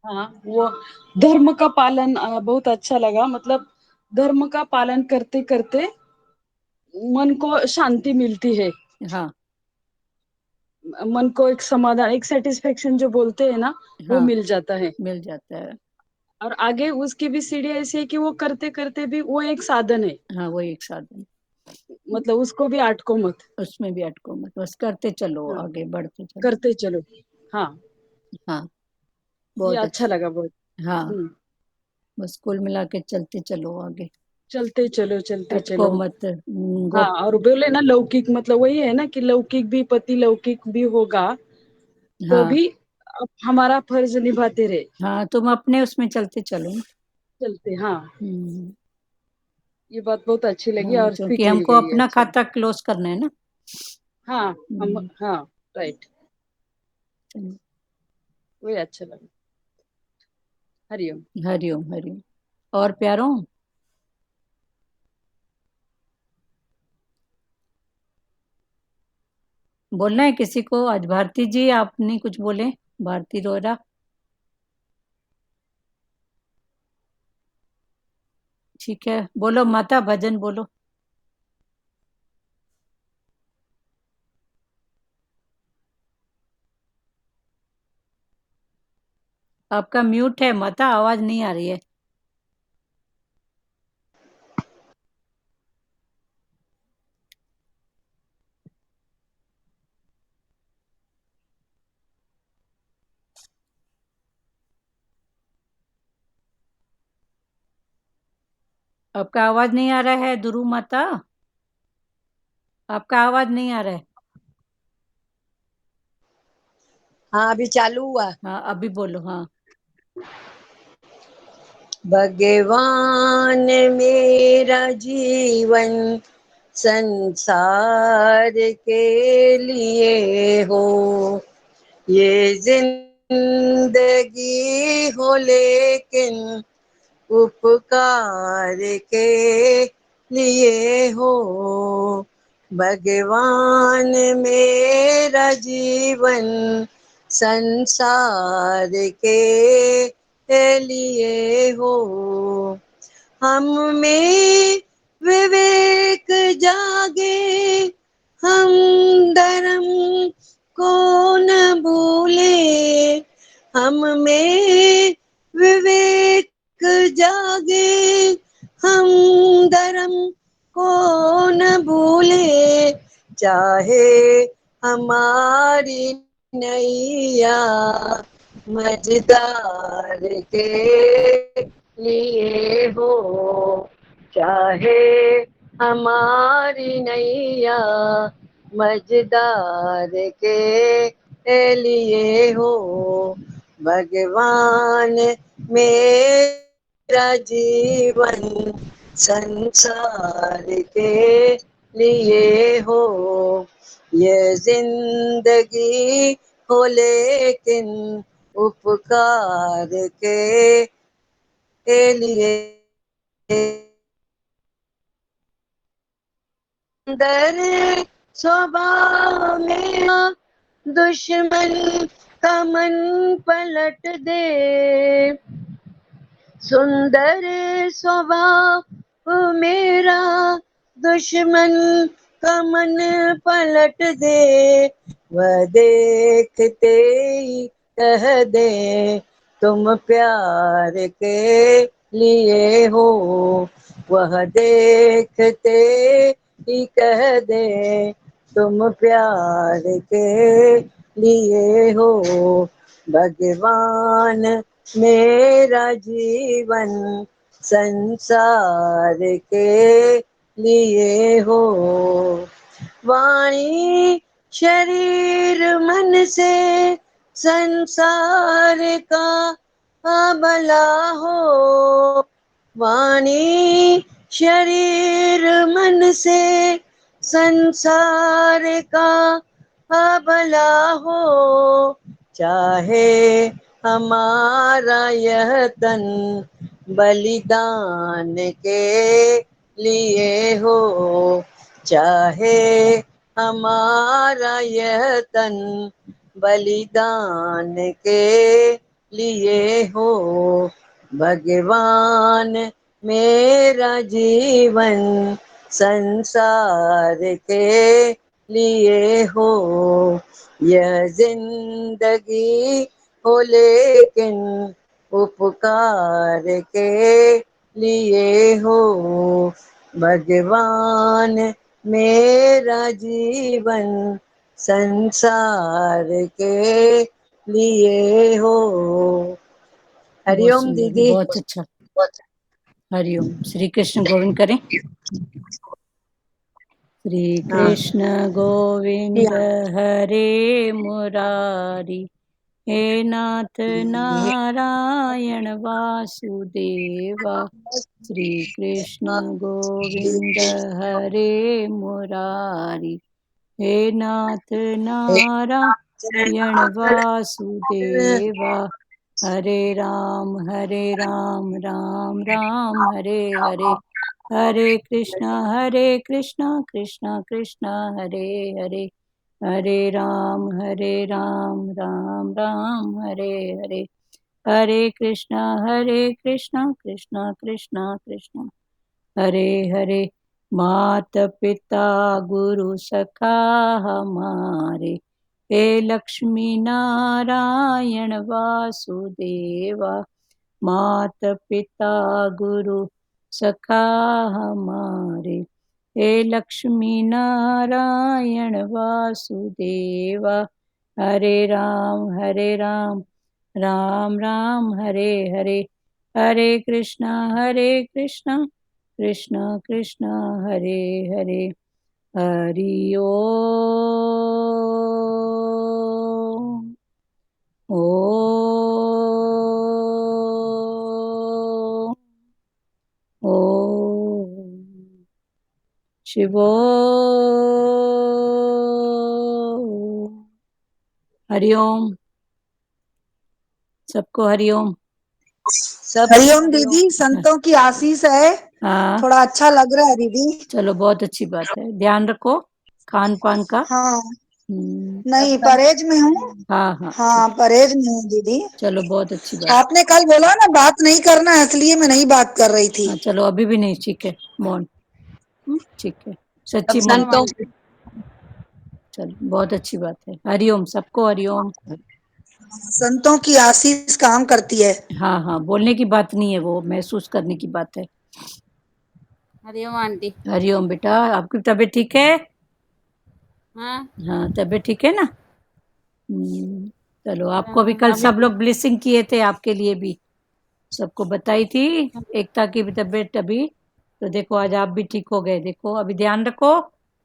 हाँ, वो धर्म का पालन बहुत अच्छा लगा। मतलब धर्म का पालन करते करते मन को शांति मिलती है, हाँ मन को एक समाधान, एक सेटिस्फेक्शन जो बोलते हैं ना, वो हाँ मिल जाता है। मिल जाता है। और आगे उसकी भी सीढ़ी ऐसी है कि वो करते करते भी वो एक साधन है। हाँ वो एक साधन, मतलब उसको भी अटको मत। उसमें भी अटको मत, बस करते चलो, हाँ, आगे बढ़ते चलो। करते चलो। हाँ, हाँ ये बहुत अच्छा अच्छा। लगा बहुत। हाँ हम्म, बस कुल मिला के चलते चलो आगे, चलते चलो, चलते अटको चलो। मत। हाँ, और बोले ना लौकिक, मतलब वही है ना कि लौकिक भी, पति लौकिक भी होगा तो हाँ भी अब हमारा फर्ज निभाते रहे। हाँ तुम अपने उसमें चलते चलो। चलते, हाँ। हम्म, ये बात बहुत अच्छी लगी हाँ और क्योंकि सीख मिल हमको गई है, अपना अच्छा। खाता क्लोज करना है ना। हाँ, हम, हम्म, हाँ, राइट। चलो। वही अच्छा लगा। हरिओम। हरिओम हरिओम। और प्यारो बोलना है किसी को आज? भारती जी आप नहीं कुछ बोले? भारती रोरा, ठीक है बोलो माता, भजन बोलो। आपका म्यूट है माता, आवाज नहीं आ रही है। आपका आवाज नहीं आ रहा है दुरु माता, आपका आवाज नहीं आ रहा है। हाँ, अभी चालू हुआ। हाँ अभी बोलो। हाँ भगवान मेरा जीवन संसार के लिए हो, ये जिंदगी हो लेकिन उपकार के लिए हो। भगवान मेरा जीवन संसार के लिए हो, हम में विवेक जागे, हम धर्म को न भूले, हम में विवेक जागे, हम धर्म को न भूले, चाहे हमारी नैया मझधार के लिए हो, चाहे हमारी नैया मझधार के लिए हो। भगवान मेरा जीवन संसार के लिए हो, ये जिंदगी हो लेकिन उपकार के लिए। अंदर स्वभाव में दुश्मन का मन पलट दे, सुंदर स्वभाव मेरा दुश्मन का मन पलट दे, वह देखते ही कह दे तुम प्यार के लिए हो, वह देखते ही कह दे, तुम प्यार के लिए हो। भगवान मेरा जीवन संसार के लिए हो। वाणी शरीर मन से संसार का भला हो। वाणी शरीर मन से संसार का भला हो। चाहे हमारा यह तन बलिदान के लिए हो, चाहे हमारा यह तन बलिदान के लिए हो। भगवान मेरा जीवन संसार के लिए हो। यह जिंदगी हो लेकिन उपकार के लिए हो। भगवान मेरा जीवन संसार के लिए हो। बहुत हरिओम सुंदर, दीदी। बहुत अच्छा। हरिओम। श्री कृष्ण गोविंद करें। श्री हाँ कृष्ण गोविंद हरे मुरारी, हे नाथ नारायण वासुदेवा। श्री कृष्ण गोविंद हरे मुरारी, हे नाथ नारायण वासुदेवा। हरे राम राम राम हरे हरे, हरे कृष्णा कृष्णा कृष्णा हरे हरे, हरे राम राम राम हरे हरे, हरे कृष्णा कृष्णा कृष्णा कृष्णा हरे हरे। मात पिता गुरु सखा हमारे, हे लक्ष्मी नारायण वासुदेवा। मात पिता गुरु सखा हमारे, हे लक्ष्मी नारायण वासुदेवा। हरे राम राम राम हरे हरे, हरे कृष्णा कृष्णा कृष्णा हरे हरे। हरि ओम। ओम ओम शिवोम। हरिओम। सबको हरिओम। सब हरिओम दीदी, संतों की आशीष है। हाँ, थोड़ा अच्छा लग रहा है दीदी। चलो बहुत अच्छी बात है। ध्यान रखो खान पान का। हाँ, हम्म, नहीं परहेज में हूँ। हाँ हाँ ठीक। हाँ परहेज में हूँ दीदी। चलो बहुत अच्छी बात। आपने कल बोला ना बात नहीं करना है, इसलिए मैं नहीं बात कर रही थी। हाँ चलो अभी भी नहीं, ठीक है मौन। ठीक है, सब सच्ची मन। संतों चलो बहुत अच्छी बात है। हरिओम, सबको हरिओम। संतों की आशीष काम करती है। हाँ हाँ, बोलने की बात नहीं है, वो महसूस करने की बात है। हरिओम आंटी। हरिओम बेटा, आपकी तबीयत ठीक है? हाँ हाँ तबीयत ठीक है ना? चलो, आपको भी कल अभी सब लोग ब्लेसिंग किए थे, आपके लिए भी सबको बताई थी। एकता की भी तबीयत अभी, तो देखो आज आप भी ठीक हो गए। देखो अभी ध्यान रखो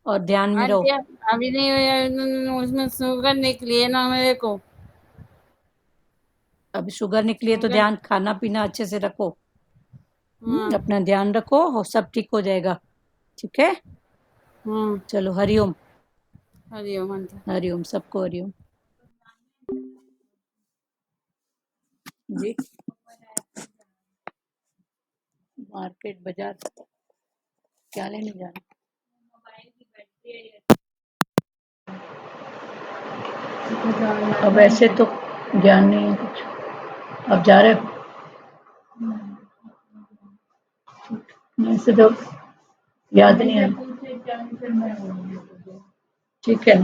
और ध्यान में रहो। आंटी अभी नहीं हुआ, उसमें शुगर निकली है ना मेरे को। अभी शुगर निकली है तो शुगर। ध्यान, खाना पीना अच्छे से रखो। हाँ अपना ध्यान रखो और सब ठीक हो जाएगा। ठीक है, हाँ। चलो हरिओम। हरिओम आंटी। हरिओम, सबको हरिओम जी। मार्केट बाजार क्या लेने जाना? अब ऐसे तो ज्ञान नहीं है कुछ। अब जा रहे हो? ऐसे तो याद नहीं है। ठीक है,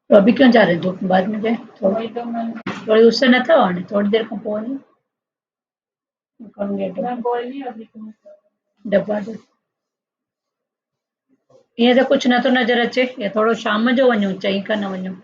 तो अभी क्यों जा रहे हैं? तो बाद में जाए। थोड़ी उससे न था वहां थोड़ी देर को पोइ नहीं डब्बा दे ईअं त कुझु नथो नज़र अचे या थोरो शाम जो वञूं चईं खां न वञूं